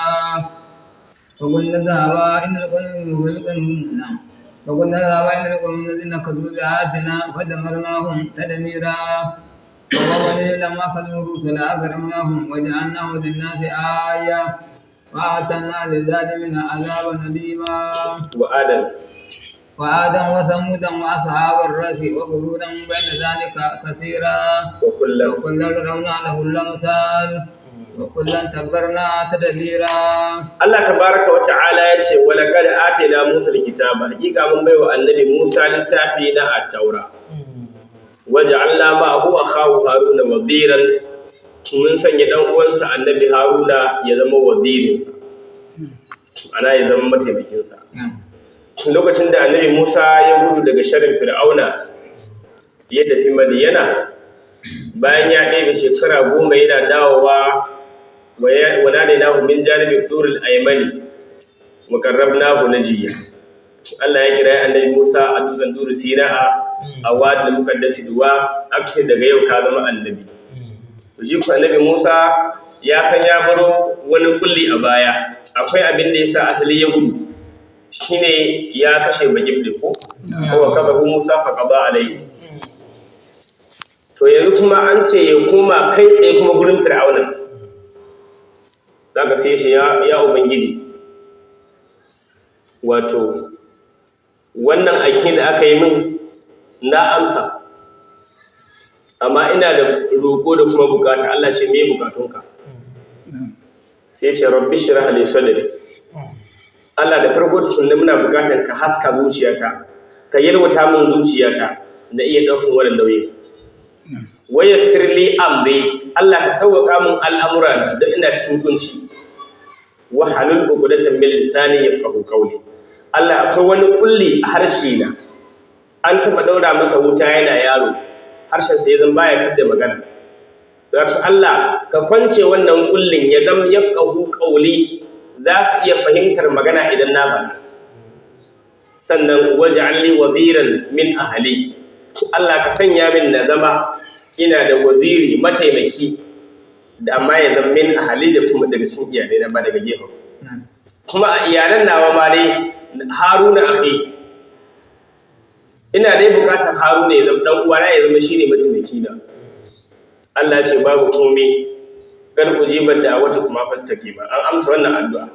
وقلنا ذهبا إن القوم الذين كذبوا بآياتنا فدمرناهم تدميرا وقوله لما كذبوا الرسل أكرمناهم وجعلناهم للناس آية وأعتدنا للظالمين عذابا أليما وآدم وثمودا وأصحاب الرس وقرونا بين ذلك كثيرا وكلا ضربنا له الأمثال وكلا تبرنا تدبيرا Allah tabaraka wa ta'ala yace wala qad atayna Musa alkitaba hakika mun baiwa annabi Musa littafi na at-taura waja'alna ma'ahu akhahu Haruna wadiran mun sanya dan uwansa annabi Haruna ya zama wadirinsa ana ya zama mataimakin sa lokacin da annabi Musa ya gudu daga sharrin Fir'auna ya tafi Madiyana bayan ya ɗebe shekara 10 yana dawowa wa nadainahu min janibi turil aymani wa qarrabnahu najiya. Allah ya kira annabi Musa a dutsen Duru Sina'a a wadin mukaddasi duwa ake daga yau ka zama annabi. To shi ku annabi Musa ya san ya baro wani kulli a baya, akwai abin da yasa asali ya gudu shine ya kashe bagibde ko wa kafa Musa fa qada alai. To yanzu kuma an ce ya koma kai tsaye kuma gurin Fir'auna. Zaka sai shi ya ubangiji, wato wannan aikin da aka yi min na amsa, amma ina da roƙo da kuma bukata. Allah ce me bukatunka? Sai ce rabbi shrah li sadri. Allah da farko tukunna muna bukatar ka haska zuciyata, ka yalwata min zuciyata na iya ɗaukar wannan nauyi. Wa yassir li amri, Allah ka sauƙa min al'amura da ina cikin kunci. Wa halul uqdatan min lisani yafqahu qawli. Allah akwai wani kulli a harshe na, an taɓa ɗaura masa wuta yana yaro, harshen sa ya zama baya fidda magana. Don Allah ka kwance wannan kullin ya zama yafqahu qawli, za su iya fahimtar magana idan na bana. Sannan waj'al li waziran min ahli. Allah ka sanya min na zama ina da waziri mataimaki da amma ya zama min ahli da kuma daga cikin iyalai na ba daga gefen. Kuma a iyalan nawa ma dai Haruna akhi, ina dai bukatar Haruna ya zama dan uwana, ya zama shine mataimaki na. Allah ce babu komai, kar ku jibar da wata kuma fastaqima. An amsa wannan addu'a,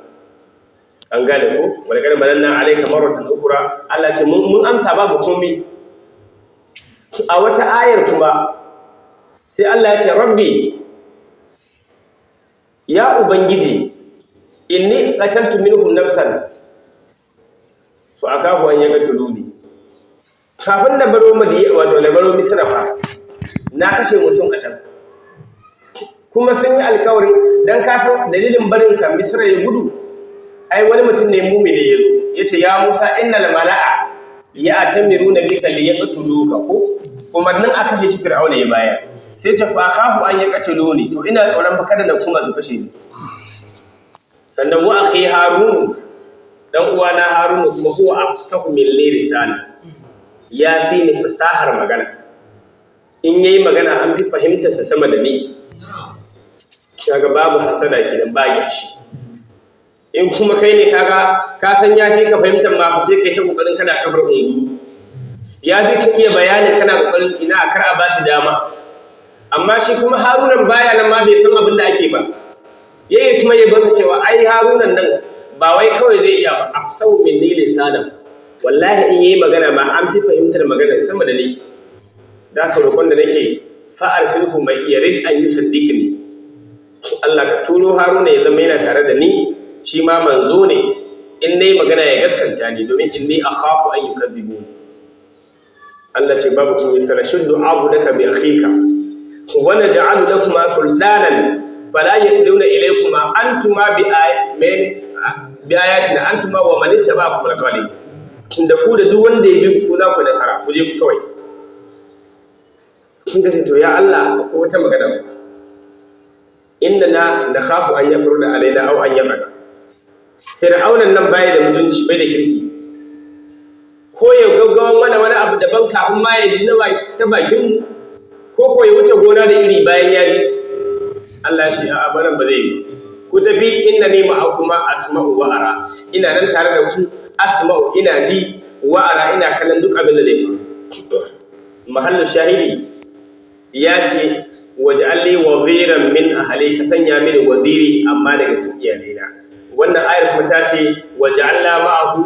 an gane ko wala kar balanna alayka marratan ukra. Allah ce mun amsa babu komai. A wata ayar kuma sai Allah ya ce rabbi, ya ubangiji, inni qataltu minhum nafsan fa akahu an yaqtuluni. Kafin da baro Madina, wato da baro Misra fa, na kashe mutum a can, kuma sun yi alƙawari dan ka san dalilin barin sa Misra ya gudu. Ai wani mutum ne mumini ya zo yace ya Musa innal mala'a ya'tamiruna bika liyaqtuluka ko umarnin a kashe shi Fir'auna ya bayar. Sai ta fa akahu an yaqtuluni, to ina tsoron fa kada na kuma su kashe ni. Sannan wa akhi Harun, dan uwana Harun kuma huwa afsahu min lisani, ya fi ni fasahar magana. In yayi magana an fi fahimtar sa sama da ni. Kaga babu hasada kenan, ba shi. In kuma kai ne kaga ka san ya fi ka fahimtar ma sai kai ta kokarin kana kafar ungulu. Ya fi ka iya bayani kana kokarin ina kar a bashi dama. Amma shi kuma Harunan baya nan ma bai san abin da ake ba. Yayi kuma ya baka cewa ai Harunan nan ba wai kawai zai iya ba, afsau min lisanan. Wallahi in yayi magana ma an fi fahimtar magana sama da ni. Da ka roƙon da nake fa'ar sulhu mai yarid an yusaddiqni. Allah ka turo Haruna ya zama yana tare da ni, shi ma manzo ne, in nayi magana ya gaskanta ni, domin inni akhafu an yukazzibuni. Allah ce babu kuma sanashuddu abudaka bi akhika wa naj'alu lakuma sultanan fala yasluna ilaykuma antuma bi ayatina antuma wa man ittaba'akum al-ghalib. Da ku da duk wanda ya bi ku za ku nasara, ku je ku kawai. Kin ga to ya Allah ko wata magana, inna nakhafu an yafruda alaina aw an yabada. Fir'aunan nan bai da mutunci, bai da kirki, ko ya gaggawan wani abu daban kafin ma ya ji na ta bakin mu, ko ya wuce gona da iri bayan ya ji. Allah shi a banan ba zai yi. Ku tafi, inna ni ma'akuma asma'u wa ara. Ina nan tare da ku, asma'u ina ji, wa ara ina kallon duk abin da zai faru. Mahallu shahidi ya ce waj'al li waziran min ahli, ka sanya mini waziri amma daga cikin iyalaina. Wannan ayar kuma ta ce waj'alna ma'ahu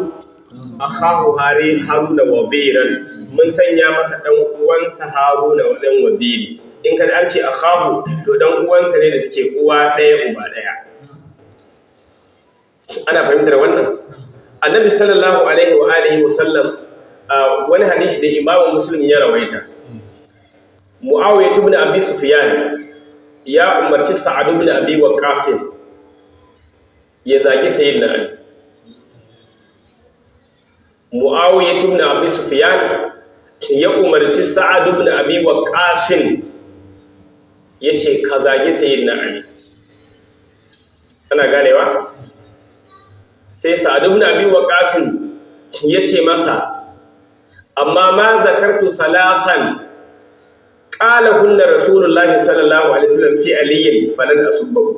akhahu Haruna waziran, mun sanya masa dan uwansa Haruna dan waziri. In kada an ce akhahu, to dan uwansa ne da suke uwa ɗaya uba ɗaya. Ana fahimtar wannan? Annabi sallallahu alaihi wa alihi wa sallam, wani hadisi da Imam Muslim ya rawaita, Muawiyah ibn Abi Sufyan ya umarci Sa'ad ibn Abi Waqqas ya zagi Sayyidina Ali. Muawiyah ibn Abi Sufyan ya umarci Sa'ad ibn Abi Waqqas yace ka zagi sayyidina Ali. Ana ganewa? Sai Sa'ad ibn Abi Waqqas yace masa amma ma zakartu thalathan qala hunna Rasulullahi sallallahu alaihi wasallam fi aliyin falan asubbahu.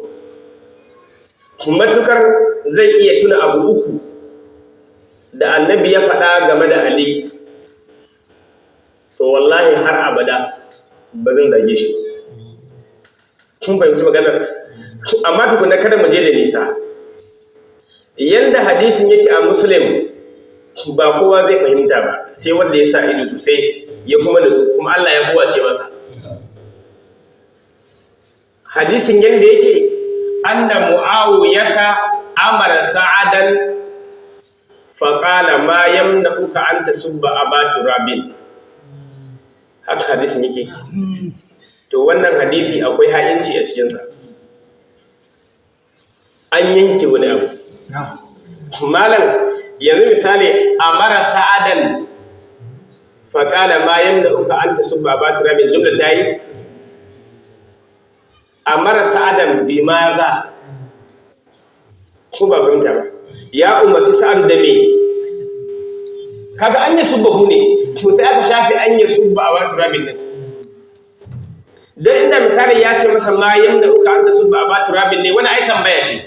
Matukar zai iya tuna abu uku da annabi ya faɗa game da Ali, to wallahi har abada ba zan zage shi. Kun fahimci maganar? Amma tukuna kada mu je da nisa. Yanda hadisin yake a Muslim ba kowa zai fahimta ba, sai wanda ya sa ido sosai ya kuma nutsu, kuma Allah ya buwace masa. Hadisin yanda yake anna Muawiyata amara Sa'adan faqala ma yamna'uka an tasubba Aba Turabin. Haka hadisin yake. To wannan hadisi akwai ha'inci a cikinsa. An yanke wani abu. Malam yanzu misali amara Sa'adan faqala ma yamna'uka an tasubba Aba Turabin, jumla ta yi amara Sa'adan bi maza, ko ba fahimta ba, ya umarci Sa'adu da me? Kaga an yi subbahu ne, to sai aka shafi an yi subba a wata rabin din. Don inda misali ya ce masa ma yanda uka an da subba a wata rabin ne, wani ai tambaya ce.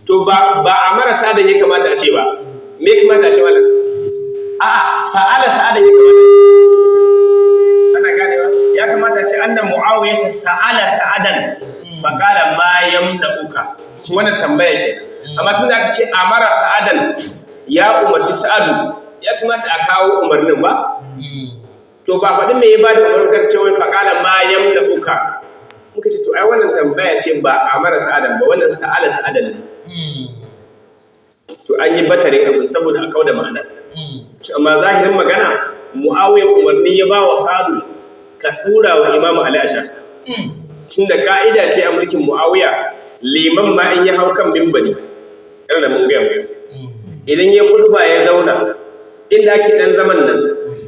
To ba amara Sa'adan ya kamata a ce ba, me ya kamata a ce wannan? A'a, Sa'adan ya kamata. Ana ganewa? Ya kamata a ce annan Mu'awiyah Sa'adan faqala ma yamna'uka. Wannan tambaya ke. Amma tun da aka ce amara Sa'adan ya umarci Sa'adu, ya kamata a kawo umarnin ba? To ba faɗin me ya ba da umarnin sai ce wai faqala ma yamna'uka. Muka ce to ai wannan tambaya ce ba amara Sa'adan ba, wannan Sa'adan ne. To an yi batarin abin saboda a kauda ma'ana. Amma zahirin magana Mu'awiyah umarni ya ba wa Sa'adu ka dura wa Imam Ali Asha. Tunda ka'ida ce a mulkin Mu'awiyah, liman ma in ya hau kan mimbari, yar da mun gaya idan ya khutba ya zauna inda ake dan zaman nan,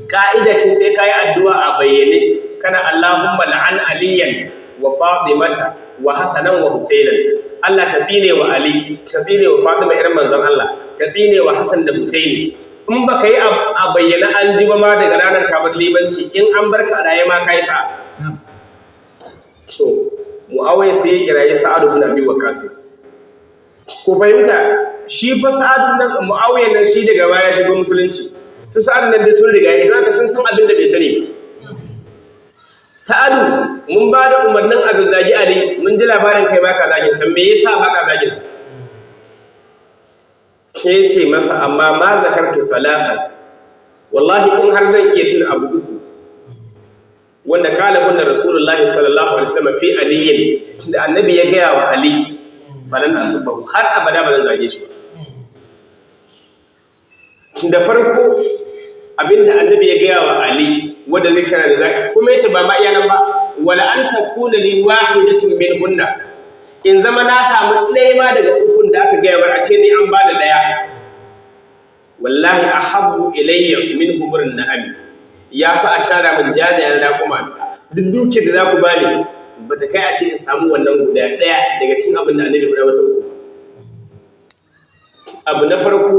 ka'ida ce sai kai addu'a a bayyane, kana Allahumma la'an aliyan wa fatimata wa hasanan wa husainan. Allah ka tsine wa Ali, ka tsine wa Fatima irin manzon Allah, ka tsine wa Hassan da Husaini. In baka yi a bayyana an ji ba ma daga ranar kabar limanci, in an barka a raye ma kai sa. So Mu'awiyah sai ya kirayi Sa'ad ibn Abi Waqqas. Ko fahimta, shi fa Sa'ad ibn Mu'awiyah nan shi daga baya shigo musulunci. Su Sa'ad nan da sun riga idan ka san abin da bai sani ba. Sa'adu mun ba da umarnin a zazzagi Ali, mun ji labarin kai baka zagin sa, me yasa baka zagin sa? Sai ya ce masa amma ma zakartu salatan, wallahi in har zan iya tuna abu uku wanda kala gunna Rasulullahi sallallahu alaihi wasallam fi aliyin, da annabi ya gaya wa Ali falan asbahu, har abada ba zan zage shi ba. Da farko abinda annabi ya gaya wa Ali wanda zai kana da zaki, kuma yace ba ma iya nan ba, wala an takuna li wahidatin minhunna, in zama na samu ɗaya ma daga ukun da aka gaya mana, a ce ni an ba da ɗaya, wallahi ahabbu ilayya min humurin na'am, ya fi a tara min jajayen raƙuma. Duk dukiyar da za ku bani ba ta kai a ce in samu wannan guda ɗaya daga cikin abin da annabi guda masa uku. Abu na farko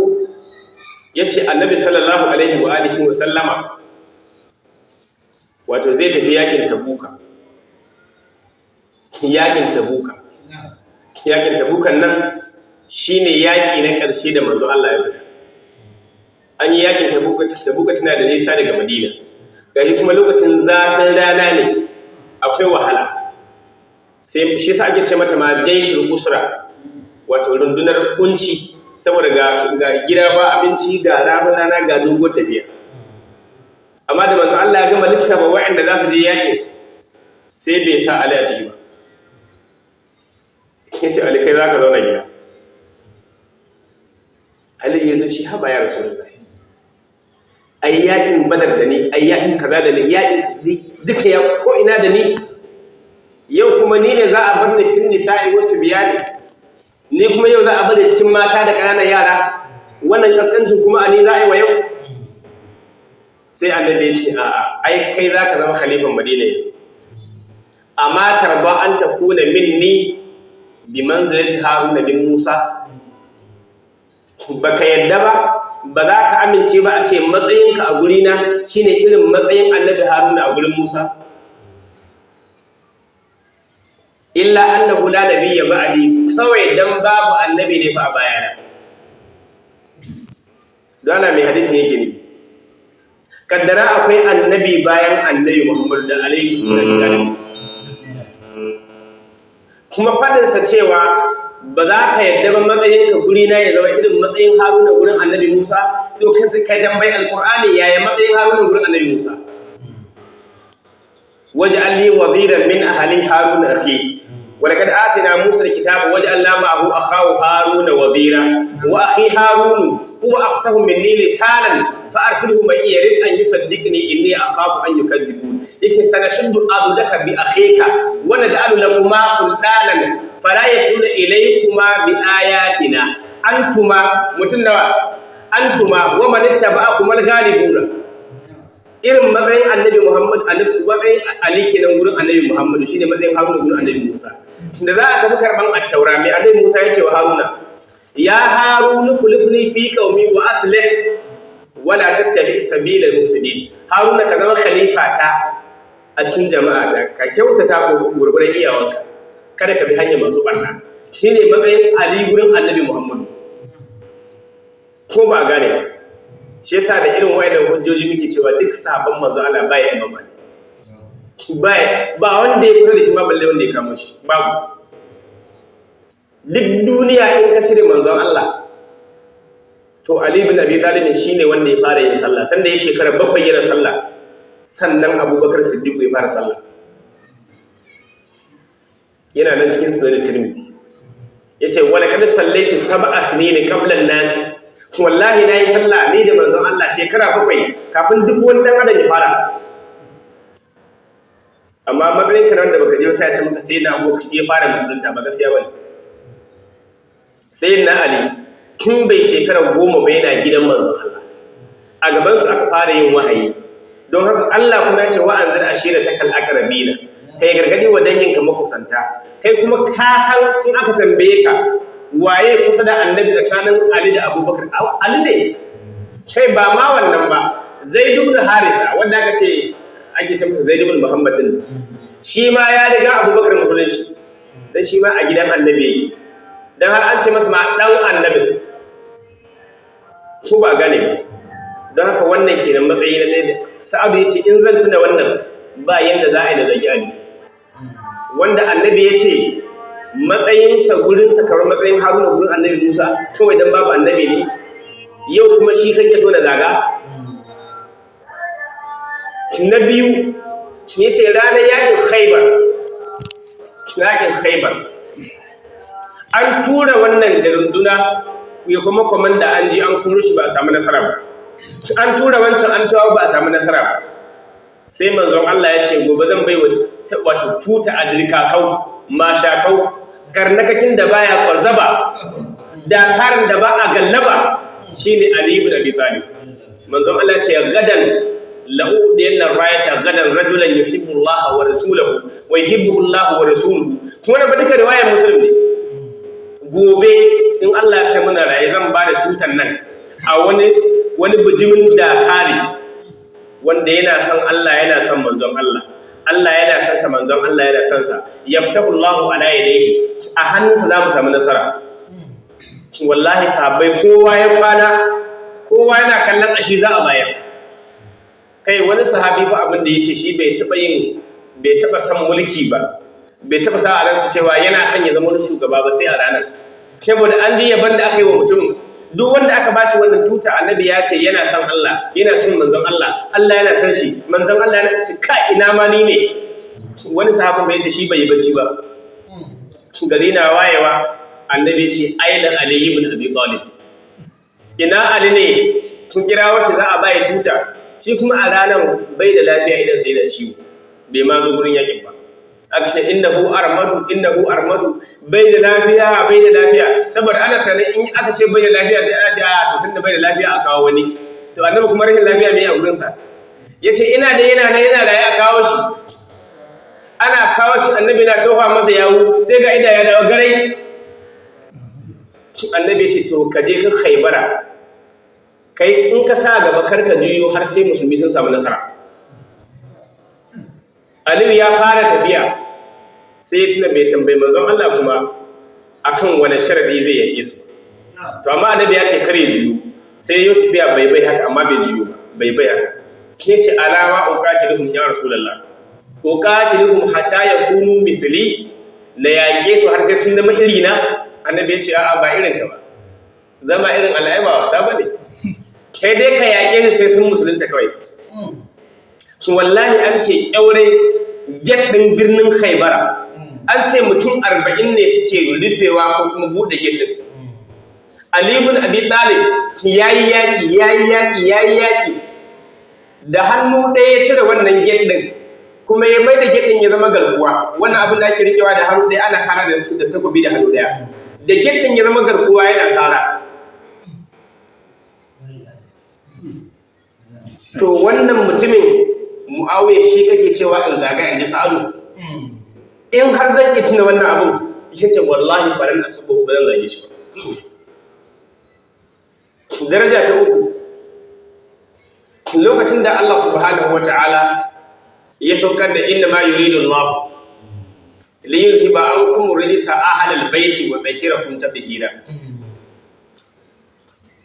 ya ce annabi sallallahu alaihi wa alihi wa sallama wato zai tafi yakin tabuka. Yakin tabukan nan shine yaƙi na ƙarshe da manzo Allah ya fita. An yi yakin tabuka tana da nisa daga Madina, gashi kuma lokacin zafin rana ne, akwai wahala, sai shi sa ake ce mata ma jaishul usra, wato rundunar kunci, saboda ga gida ba abinci, ga rafin rana, ga dogon tafiya. Amma da manzo Allah ya gama lissafa wa'anda za su je yaƙi, sai bai sa Ali a ciki ba. Ya ce Ali kai za ka zauna gida. Ali ya zo shi haba ya Rasulullahi, ai yaƙin Badar da ni, ai yaƙin kaza da ni, yaƙin duka ya ko ina da ni, yau kuma ni ne za a bar ni fin nisa'i wasu biyani, ni kuma yau za a bar ni cikin mata da ƙananan yara, wannan kaskancin kuma a ni za a yi wa yau. sai annabi ya ce a'a ai kai zaka zama khalifan Madina amma tarba an takuna minni bi manzilati Haruna bin Musa baka yadda ba za ka amince ba a ce matsayinka a gurina shine irin matsayin annabi Haruna a gurin Musa illa annahu la nabiyya ba'di kawai dan babu annabi ne fa a bayana dole mai hadisi yake ne kaddara akwai annabi bayan annabi Muhammad da alaihi wasallam kuma fadinsa cewa ba za ka yadda ba matsayinka gurina ya zama irin matsayin Haruna gurin annabi Musa to kai tambayi alqur'ani yaya matsayin Haruna gurin annabi Musa waj'al li waziran min ahli Haruna akhi ولقد آتينا موسى الكتاب وجعلنا معه أخاه هارون وزيرا وأخي هارون هو أفصح مني لسانا فأرسله معي يريد أن يصدقني إني أخاف أن يكذبون لكن سنشد عضدك بأخيك ونجعل لكما سلطانا فلا يصلون إليكما بآياتنا أنتما ومن اتبعكما الغالبون irin matsayin annabi Muhammad matsayin Ali kenan gurin annabi Muhammad shine matsayin Haruna gurin annabi Musa da za a tafi karban at-taura mai annabi Musa ya ce wa Haruna ya Haruna kulifni fi qaumi wa aslih wala tattabi sabila al-mufsidin Haruna ka zama khalifa ta a cikin jama'a ta ka kyautata gurgurar iyawanka kada ka bi hanya masu barna shine matsayin Ali gurin annabi Muhammad ko ba gane ba shi yasa da irin wayannan hujjoji muke cewa duk sahabban manzo Allah baya imama ba wanda ya fara da shi ma balle wanda ya kama shi babu duk duniya in ka cire manzo Allah to Ali ibn Abi Talib shine wanda ya fara yin sallah sanda ya shekara 7 yana sallah sannan Abubakar Siddiq ya fara sallah yana nan cikin sunan Tirmidhi yace wala kad sallaitu 7 sinin qabla an-nas wallahi na yi sallah ne da manzon Allah shekara 7 kafin duk wani dan adam ya fara amma matsayin kan wanda baka je sai ya ce maka sai na Abu ya fara musulunta ba gaskiya bane sai na Ali tun bai shekara 10 ba yana gidan manzon Allah a gaban su aka fara yin wahayi don haka Allah kuma ya ce wa anzir ashiratakal aqrabina kai gargadi wa danginka makusanta kai kuma ka san in aka tambaye ka waye kusa da annabi tsakanin Ali da Abubakar Ali ne kai ba ma wannan ba Zaid ibn Harisa wanda ake ce masa Zaid ibn Muhammad din shi ma ya riga Abubakar musulunci dan shi ma a gidan annabi yake dan har an ce masa ma dan annabi ko ba gane ba don haka wannan kenan matsayi na ne Sa'adu yace in zan tuna wannan ba yanda za a yi da zagi Ali wanda annabi yace matsayinsa gurinsa kamar matsayin Haruna gurin annabi Musa kawai dan babu annabi ne yau kuma shi kake so da zaga na biyu yace ranar yakin Khaibar an tura wannan da runduna ya kuma komanda an ji an kuro shi ba a samu nasara ba an tura wancan an tawo ba a samu nasara ba sai manzon Allah ya ce gobe zan bai wato tuta adrikakau mashakau karnakakin da baya kwarzaba dakarin da ba a gallaba shine Ali ibn Abi Talib manzon Allah ce gadan la'udiyanna rayata gadan rajulan yuhibbu Allah wa rasuluhu wa yuhibbuhu Allah wa rasuluhu kuma da duka riwayar Muslim ne gobe in Allah ya kai mana raye zan ba da tutan nan a wani bijimin dakari wanda yana son Allah yana son manzon Allah Allah yana son sa manzon Allah yana son sa yaftahu Allahu ala yadayhi a hannunsa za mu samu nasara wallahi sahabbai kowa ya kwana kowa yana kallon ashi za a bayar kai wani sahabi fa abin da yace shi bai taba san mulki ba bai taba sa a ransa cewa yana son ya zama wani shugaba ba sai a ranar saboda an ji yaban da aka yi wa mutum duk wanda aka bashi wannan tuta annabi ya ce yana son Allah yana son manzon Allah Allah yana son shi manzon Allah yana ce ka ina ma ni ne wani sahabin bai ce shi bai yi bacci ba gari na wayewa annabi shi aina Ali ibn Abi Talib ina Ali ne kun kirawo shi za a bai tuta shi kuma a ranar bai da lafiya idan sai da ciwo bai ma zo gurin yakin ba aka ce innahu armadu bai da lafiya saboda ana tare in aka ce bai da lafiya sai ana ce a to tunda bai da lafiya a kawo wani to annabi kuma rashin lafiya me a gurin sa yace ina da yana da ya kawo shi ana kawo shi annabi na tofa masa yawo sai ga ida ya dawo garai annabi ce to ka je ka Khaibara kai in ka sa gaba karka juyo har sai musulmi sun samu nasara. Aliyu ya fara tafiya sai ya tuna bai tambayi manzon Allah kuma akan wani sharadi zai yake su. To amma annabi ya ce kare juyo sai ya tafiya bai haka amma bai juyo bai haka. Sai ce alama uqatiluhum ya rasulullah. Uqatiluhum hatta yakunu mithli la yake su har sai sun zama irina. Annabi ya ce a'a ba irin ka ba. Zama irin Allah ba wasa bane. Kai dai ka yake su sai sun musulunta kawai. Wallahi an ce kyaure get din birnin Khaibara an ce mutum 40 ne suke rufewa ko kuma bude get din. Ali ibn Abi Talib yayi yaki da hannu ɗaya ya cire wannan get din kuma ya mai da get din ya zama garkuwa. Wannan abin da ake rikewa da hannu ɗaya ana sara da takobi da hannu ɗaya. Da get din ya zama garkuwa yana sara. To wannan mutumin Muawiya shi kake cewa in zaga in ji Sa'adu in har zan yi tuna wannan abin yace wallahi faran asubuhu ba zan zage shi ba. Daraja ta uku lokacin da Allah subhanahu wataala ya saukar da inna ma yuridu Allah li yuzhiba ankum rijsa ahlal baiti wa tahirakum tatheera.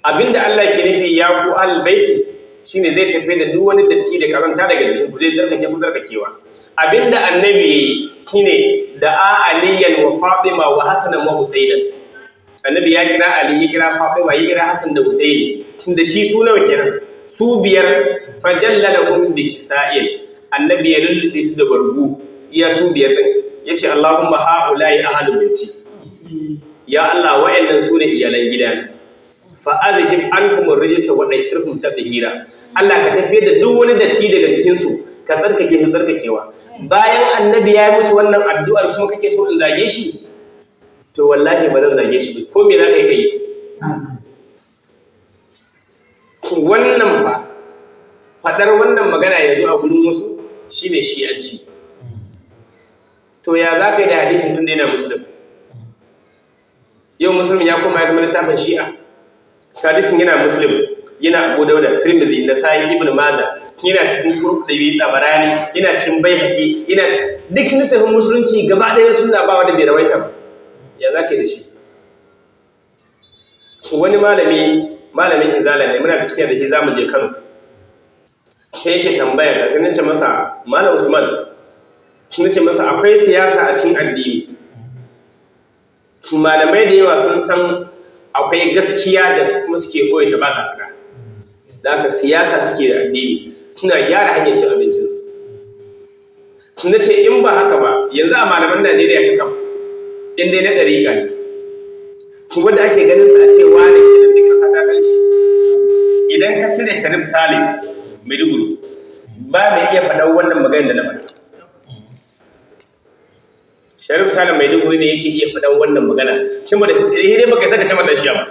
Abinda Allah ke nufi ya ku ahlul baiti shine zai tafi da duk wani datti da karanta daga jikin ku zai tsarkake ku tsarkakewa. Abinda annabi shine da aliyan wa fatima wa hasan wa husayn. Annabi ya kira ali ya kira fatima ya kira hasan da husayn tunda shi su nawa kenan su biyar fajallalahum bi kisa'il. Annabi ya lullube su da bargu iya su biyar din yace Allahumma haula'i ahlul baiti. Ya Allah wa'annan sune iyalan gidana fa azhib anhum ar-rijsa wa dahhirhum tadhira. Allah ka tafiyar da duk wani datti daga jikin su ka tsarkake su tsarkakewa. Bayan annabi ya yi musu wannan addu'ar kuma kake so in zage shi to wallahi ba zan zage shi ba ko me za ka yi wannan ba fadar wannan magana yanzu a gurin wasu shine shi'anci. To ya za ka yi da hadisin tun da yana musulmi yau musulmi ya koma ya zama littafin shi'a. Hadisin yana Muslim, yana Abu Dawud, Tirmidhi, Nasa'i, Ibn Majah, yana cikin Qurtubi, Tabarani, yana cikin Baihaqi, yana duk littafin musulunci gaba ɗaya sunna ba wanda bai rawaita ba. Ya zaka da shi? Wani malamin izala ne muna bikin da shi zamu je Kano. Sai yake tambaya da sai nace masa Malam Usman, nace masa akwai siyasa a cikin addini. Malamai da yawa sun san akwai gaskiya da kuma suke koyi ta ba sa faɗa. Da haka siyasa suke da addini suna gyara hanyar cin abincinsu. Na ce in ba haka ba yanzu a malaman Najeriya ka kama in dai na ɗariƙa ne wanda ake ganin sa a ce wani idan duk ƙasa ta kan shi idan ka cire Sharif Salim Maiduguri ba mai iya faɗa wannan maganar da na faɗa. Sharif Salim Maiduguri ne yake iya faɗan wannan magana shin ba da dai baka saka ce madan shiya ba.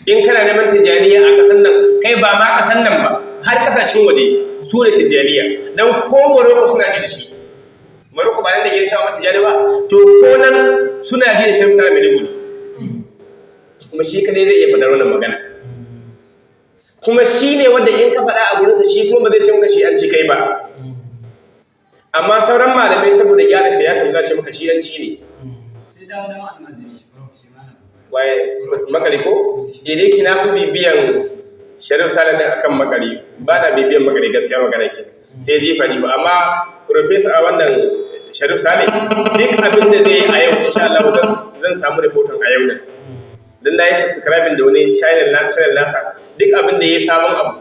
In kana neman tijaniya a kasan nan kai ba ma kasan nan ba har kasashen waje su ne tijaniya dan ko Morocco suna ji da shi. Morocco ba nan da ke shawo tijani ba to ko nan suna ji da Sharif Salim Maiduguri kuma shi kadai zai iya faɗar wannan magana kuma shi ne wanda in ka faɗa a gurinsa shi kuma ba zai ce maka shi an ci kai ba. Amma sauran malamai saboda gyara siyasa za ce maka shi'anci ne. Sai dawo almajiri shi ba shi ma. Waye makari ko? Idan kina fi bibiyan Sharif Salim din akan makari ba na bibiyan makari gaskiya magana ke. Sai jifa amma professor a wannan Sharif Salim duk abin da zai yi a yau insha Allah zan samu rahoton a yau nan. Dan na yi subscribing da wani channel nasa duk abin da ya yi sabon abu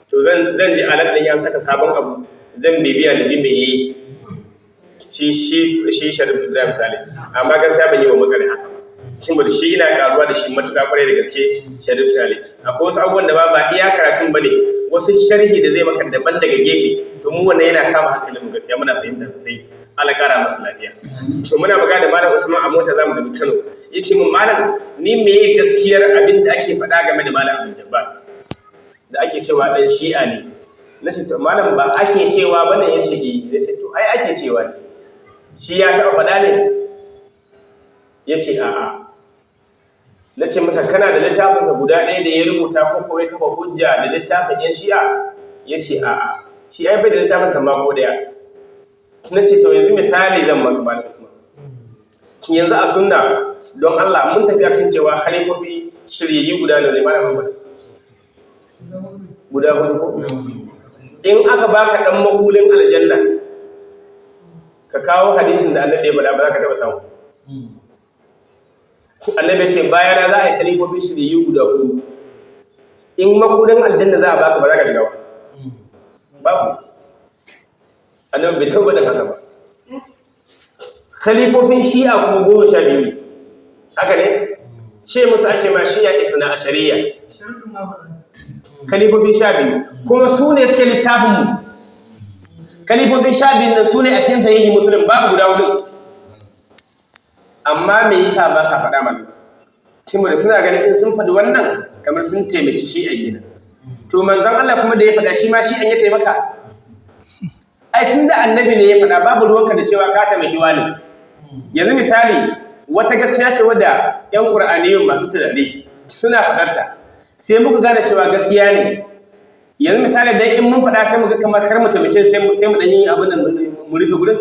to zan ji alat din ya saka sabon abu zan bibiya da ji me yi shi Sharif Ibrahim Saleh amma gaskiya ban yi wa makare haka ba saboda shi ina karuwa da shi matuƙa kwarai da gaske Sharif Saleh. Akwai wasu abubuwan da ba iya karatun bane wasu sharhi da zai maka daban daga gefe to mu wannan yana kama hankalin mu gaskiya muna fahimta sosai. Allah kara masa lafiya. To muna magana da Malam Usman a mota zamu tafi Kano yace mun malam ni meye gaskiyar abin da ake faɗa game da Malam Abdul Jabbar da ake cewa dan Shi'a ne na ce to malam ba ake cewa bane yace eh yace to ai ake cewa ne shi ya taɓa faɗa ne yace a'a na ce masa kana da littafinsa guda ɗaya da ya rubuta ko kawai kafa hujja da littafin yan shi'a yace a'a shi ai bai da littafin sa ma ko daya na ce to yanzu misali zan maka malam Usman yanzu a sunna don Allah mun tafi akan cewa khalifofi shiryayyu guda ne malam Muhammad guda hudu in aka baka dan makulin aljanna ka kawo hadisin da annabi ya faɗa ba za ka taba samu annabi ce bayana za a yi khalifofi shiryayyu guda hudu in makulin aljanna za a baka ba za ka shiga ba babu annabi bai tauba da haka ba khalifofin shi'a kuma 12 haka ne ce musu ake ma shi'a ifna ashariya khalifofin 12 kuma su ne suke littafin mu khalifofin 12 nan su ne a cikin sahihi muslim babu guda hudu amma me yasa ba sa faɗa mana kuma da suna ganin in sun faɗi wannan kamar sun taimaki shi'a kenan to manzon Allah kuma da ya faɗa shi ma shi'an ya taimaka ai tunda annabi ne ya faɗa babu ruwanka da cewa ka taimaki wani yanzu misali wata gaskiya ce wadda ƴan Qur'aniyyun masu tunani suna faɗarta sai muka gane cewa gaskiya ne yanzu misali dai in mun faɗa sai muga kamar kar mu taimake sai mu dan yi abin nan mu rufe gurin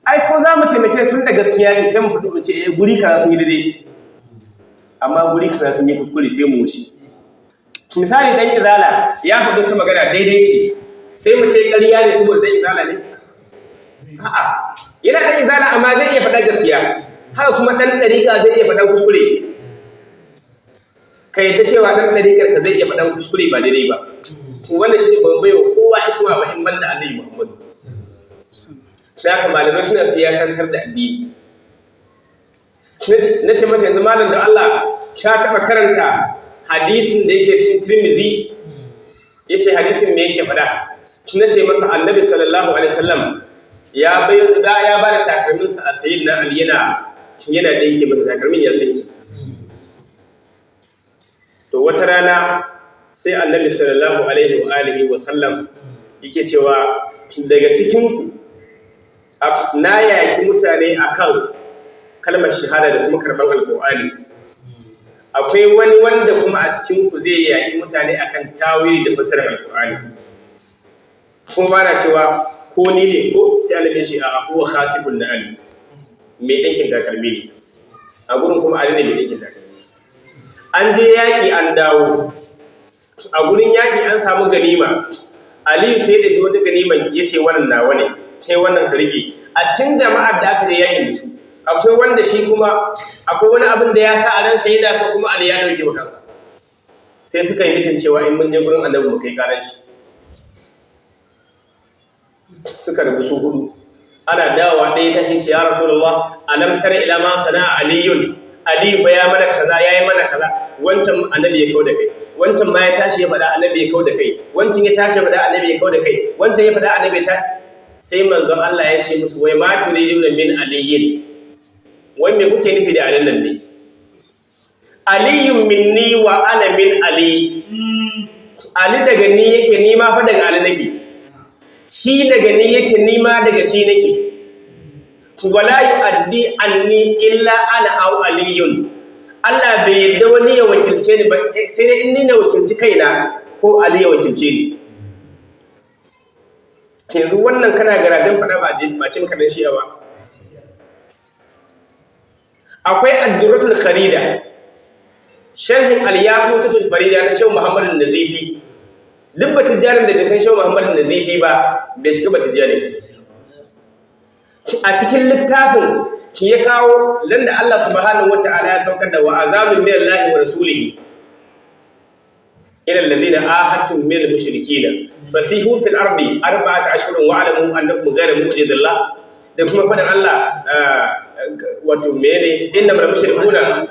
ai ko za mu taimake tun da gaskiya ce sai mu fito mu ce eh guri kaza sun yi daidai amma guri kaza sun yi kuskure sai mu wuce misali dan izala ya faɗi ta magana daidai ce sai mu ce ƙarya ne saboda dan izala ne a'a yana dan izala amma zai iya faɗa gaskiya haka kuma dan dariƙa zai iya faɗa kuskure ka yadda cewa dan dariƙar ka zai iya faɗa kuskure ba daidai ba wannan shi ban baiwa kowa isuwa ba in banda Annabi Muhammad da haka malamai suna siyasantar da addini na ce masa yanzu malam da Allah ka taɓa karanta hadisin da yake cikin Tirmidhi yace hadisin me yake faɗa na ce masa Annabi sallallahu alaihi wasallam ya ba da takalminsa a sayyidina Ali yana dinke masa takalmin ya tsinke to wata rana sai Annabi sallallahu alaihi wa alihi wa sallam yake cewa daga cikin na yaki mutane akan kalmar shahada da kuma karban alqur'ani akwai wani wanda kuma a cikin ku zai yaki mutane akan tawili da fasarar alqur'ani kuma ba na cewa ko ni ne ko sai Allah ya ce a huwa khasibun da ali mai dinkin takalmi ne a gurin kuma Ali ne mai dinkin takalmi an je yaki an dawo a gurin yaki an samu ganima Ali sai da wata ganiman yace wannan nawa ne kai wannan ka rike a cikin jama'ar da aka je yakin da su akwai wanda shi kuma akwai wani abin da ya sa a ran sai da so kuma Ali ya dauke wa kansa sai suka yi mitin cewa in mun je gurin Annabi mu kai karan shi suka rubu su hudu ana dawowa ɗaya ta shi ya Rasulullah alam tara ila ma sana'a aliyun ali ba ya mana kaza yayi mana kaza wancan Annabi ya kauda kai wancan ma ya tashi ya faɗa Annabi ya kauda kai wancan ya tashi ya faɗa Annabi ya kauda kai wancan ya faɗa Annabi ta sai manzon Allah ya ce musu wai ma turiduna min aliyin wai me kuke nufi da alin nan ne aliyun minni wa ana min ali ali daga ni yake ni ma fa daga ali nake shi daga ni yake nima daga shi nake wala yu'addi anni illa ana aw aliyun Allah bai yadda wani ya wakilce ni ba sai dai in ni na wakilci kaina ko Ali ya wakilce ni yanzu wannan kana garajen fada ba cin kadan shi ba akwai ad-durratul kharida sharhin al-yaqutatul farida na Sheikh Muhammad an-Nazifi duk batijarin da bai san Shehu Muhammad Nazifi ba bai shiga batijari a cikin littafin ki ya kawo landa Allah subhanahu wataala ya saukar da wa azabun min Allah wa rasulihi ila allazina ahadtum min al-mushrikeena fasihu fil ardi arba'ata ashhurin wa alamu annakum ghayra mu'jizillah da kuma faɗin Allah wato mene innamal mushrikuna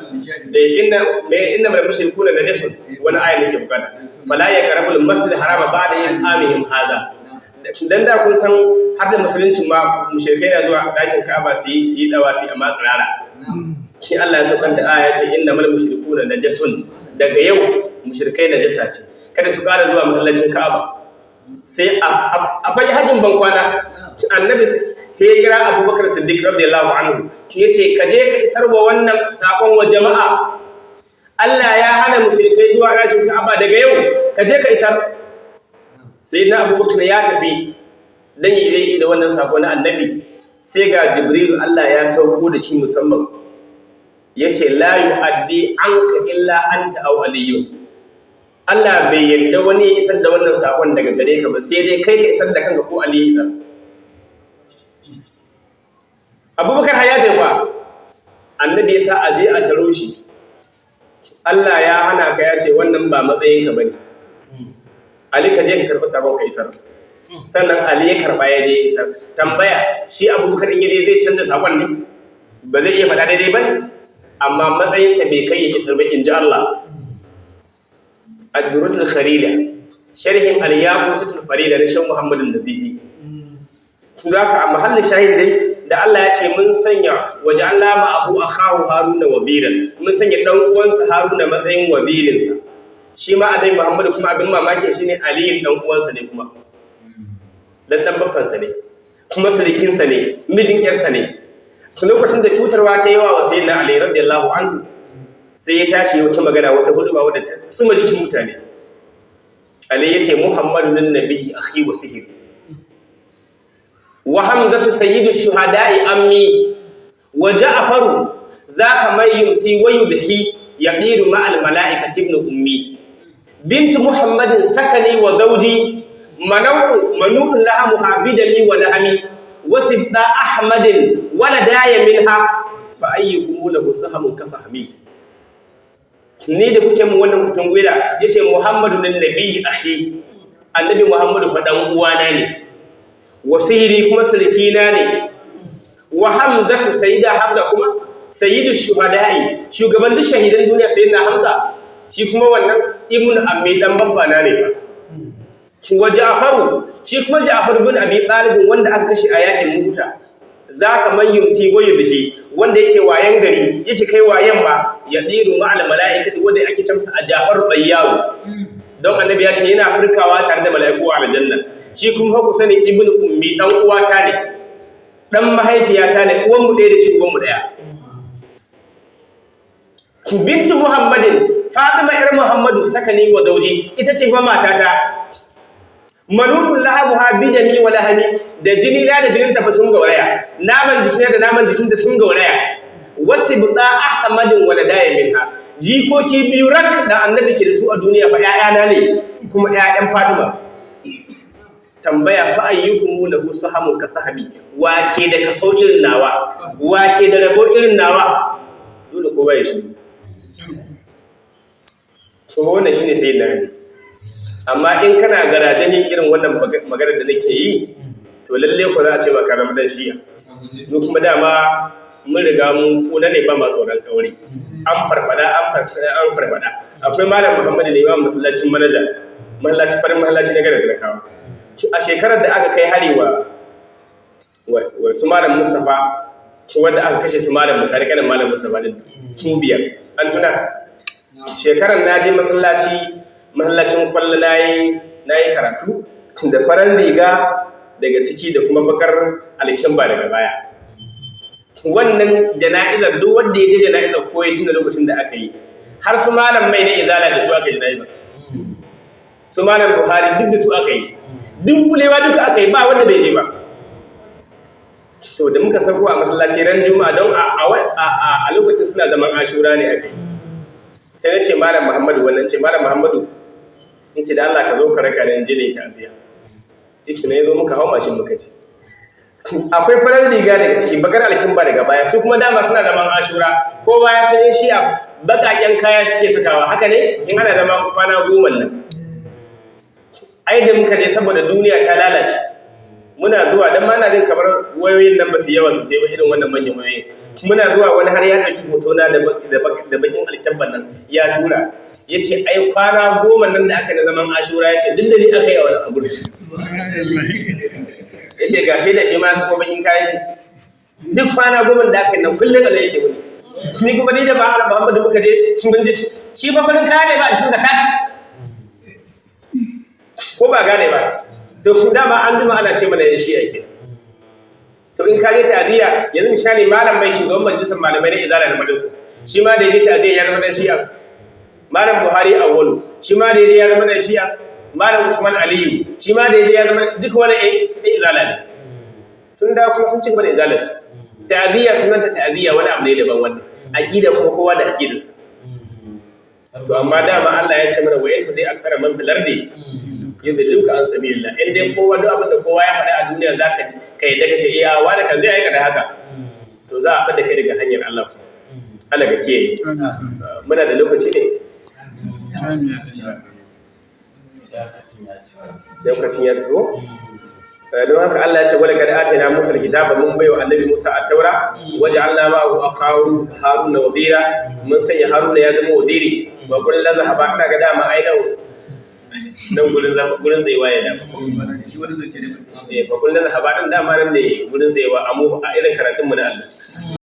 innamal mushrikuna najasun wani aya nake bukata fala yaqrabul masjidil harama ba'da amihim haza dan da kun san har da musulunci ma mushrikai na zuwa dakin Ka'aba su yi dawafi amma tsirara shi Allah ya saukar da aya ce innamal mushrikuna najasun daga yau mushrikai najasa ce kada su ƙara zuwa masallacin Ka'aba sai a fage hajjin bankwana annabi sai ya kira Abubakar Siddiq radiyallahu anhu yace ka je ka isar wa wannan sakon wa jama'a Allah ya hana mushrikai zuwa ɗakin Ka'aba daga yau ka je ka isar sai na Abubakar ya tafi dan yi da wannan sako na annabi sai ga Jibril Allah ya sauko da shi musamman yace la yu'addi anka illa anta aw aliyyun Allah bai yarda wani ya isar da wannan sakon daga gare ka ba sai dai kai ka isar da kanka ko Ali ya isar Abubakar hayata ba annabi ya sa aje a taro shi Allah ya hana ka ya ce wannan ba matsayin ka bane Ali ka je ka karɓi sakon ka isar sannan Ali ya karɓa ya je isar tambaya shi Abubakar in yaje zai canza sakon ne ba zai iya faɗa daidai ba amma matsayinsa bai kai ya isar ba in ji Allah Ad-Durratul Kharida sharhin al-Yaqutatul Farida na Sheikh Muhammad al-Nazifi zaka a mahallin shahid dai da Allah ya ce mun sanya waja'alna ma'ahu akhahu Haruna waziran mun sanya dan uwansa Haruna matsayin wazirinsa shi ma Annabi Muhammad kuma abin mamaki shine Ali dan uwansa ne kuma dan babbansa ne kuma sirikinsa ne mijin yarsa ne lokacin da cutarwa ta yawa wa sayyidina Ali radiyallahu anhu sai ya tashi wata magana wata huduba wadda ta tsuma jikin mutane Ali yace Muhammadun nabi akhi wa sihri wa hamzatu sayyidu shuhada'i ammi wa ja'faru zaka may yumsi wa yudhi yaqiru ma'al mala'ikati ibn ummi bint muhammadin sakani wa zawji manudun laha muhabidani wa lahami wasibda ahmadin waladaya minha fa ayyukum lahu sahamun kasahmi ni da kuke mun wannan kutun gwida yace muhammadun nabi akhi annabi muhammadu fa dan uwana ne wasiri kuma sulkina ne wa hamzatu sayyida hamza kuma sayyidu shuhada'i shugaban duk shahidan duniya sayyidina hamza shi kuma wannan ibnu ammi dan babbana ne wa ja'faru shi kuma ja'far ibn abi talib wanda aka kashe a yakin muta zaka man yumsi wa yubhi wanda yake wayan gari yake kai wayan ba ya diru ma'al mala'ikati wanda ake camsa a ja'far bayyawu don annabi ya ce yana furkawa tare da mala'iku a aljanna shi kuma haku sani ibnu ummi dan uwata ne dan mahaifiyata ne uwan mu ɗaya da shi uwan mu ɗaya bintu muhammadin fatima yar muhammadu sakani wa dauji ita ce fa matata manudun laha muhabidani wa lahani da jini da jinin ta fa sun gauraya naman jikina da naman jikin da sun gauraya wasibda ahmadin waladaya minha jikoki biyu rak da annabi ke da su a duniya fa ƴaƴana ne kuma ƴaƴan fatima tambaya fa ayyukum lahu sahamun ka sahabi wake da kaso irin nawa wake da rabo irin nawa dole ko bai shi to wannan shine sayyidina Ali amma in kana garajen irin wannan magana da nake yi to lalle ko za a ce maka zama dan shi'a mu kuma dama mun riga mun kuna ne ba ma tsoron kauri an farfada akwai malam Muhammad ne imam masallacin manaja farin mahallaci na garin Talakawa a shekarar da aka kai hari wa su malam Mustafa wanda aka kashe su malam Mutari kanin malam Mustafa din su biyar an tuna shekarar na je masallacin kwallo nayi karatu da farar riga daga ciki da kuma bakar alkimba daga baya wannan jana'izar duk wanda ya je jana'izar ko ya tuna lokacin da aka yi har su malam mai na izala da su aka yi jana'izar su malam Buhari duk da su aka yi dunkulewa duka aka yi ba wanda bai je ba to da muka sako a masallaci ran juma'a don a lokacin suna zaman ashura ne aka yi sai na ce malam Muhammadu wannan ce malam Muhammadu in ce da Allah ka zo ka raka da je ne ka afiya ciki ne yazo muka hawo mashin muka ci akwai farar riga daga ciki bakar alkimba daga baya su kuma dama suna zaman ashura kowa ya san shi a bakaken kaya suke sakawa haka ne in ana zama kwana 10 nan ai da muka je saboda duniya ta lalace muna zuwa dan ma na jin kamar wayoyin nan ba su yawa sosai ba irin wannan manyan wayoyin muna zuwa wani har ya dauki hoto na da bakin alkabban nan ya tura yace ai kwana 10 nan da aka na zaman ashura yace duk da ni aka yi a wannan abu yace gashi da shi ma su bakin kayan shi duk kwana 10 da aka yi nan kullun Allah yake wani ni kuma ni da ba Allah Muhammad muka je mun ji shi ba farin kaya ne ba shi zakat ko ba gane ba to ku dama an jima ana ce mana yan shi'a ke to in ka je ta'aziyya yanzu misali malam mai shugaban majalisar malamai na izala da madrasa shi ma da ya je ta'aziyya ya zama dan shi'a malam Buhari Awwalu shi ma da ya je ya zama dan shi'a malam Usman Aliyu shi ma da ya je ya zama duka wani ɗan izala ne sun dawo kuma sun ci gaba da izalarsu ta'aziyya sunanta ta'aziyya wani abu ne daban wannan aqida kuma kowa da aqidarsa to amma dama Allah ya ce mana wayantu dai akthara man fil ardi yudilluka an sabilillah in dai kowa duk abin da kowa ya faɗa a duniya zaka kai daga shi iya wani kan zai aikata haka to za a fada kai daga hanyar Allah Allah ga ke muna da lokaci ne lokacin ya tsoro don haka Allah ya ce wala kad atayna Musa al-kitaba mun bayo annabi Musa at-taura waja'alna ma'ahu akhahu Haruna wadira mun sanya Haruna ya zama wadiri wa kullu zahaba ina ga dama aidan dan gurin zai waye da shi wani zai ce da fa kullu zahaba dan dama nan ne gurin zai wa amu a irin karatun mu na Allah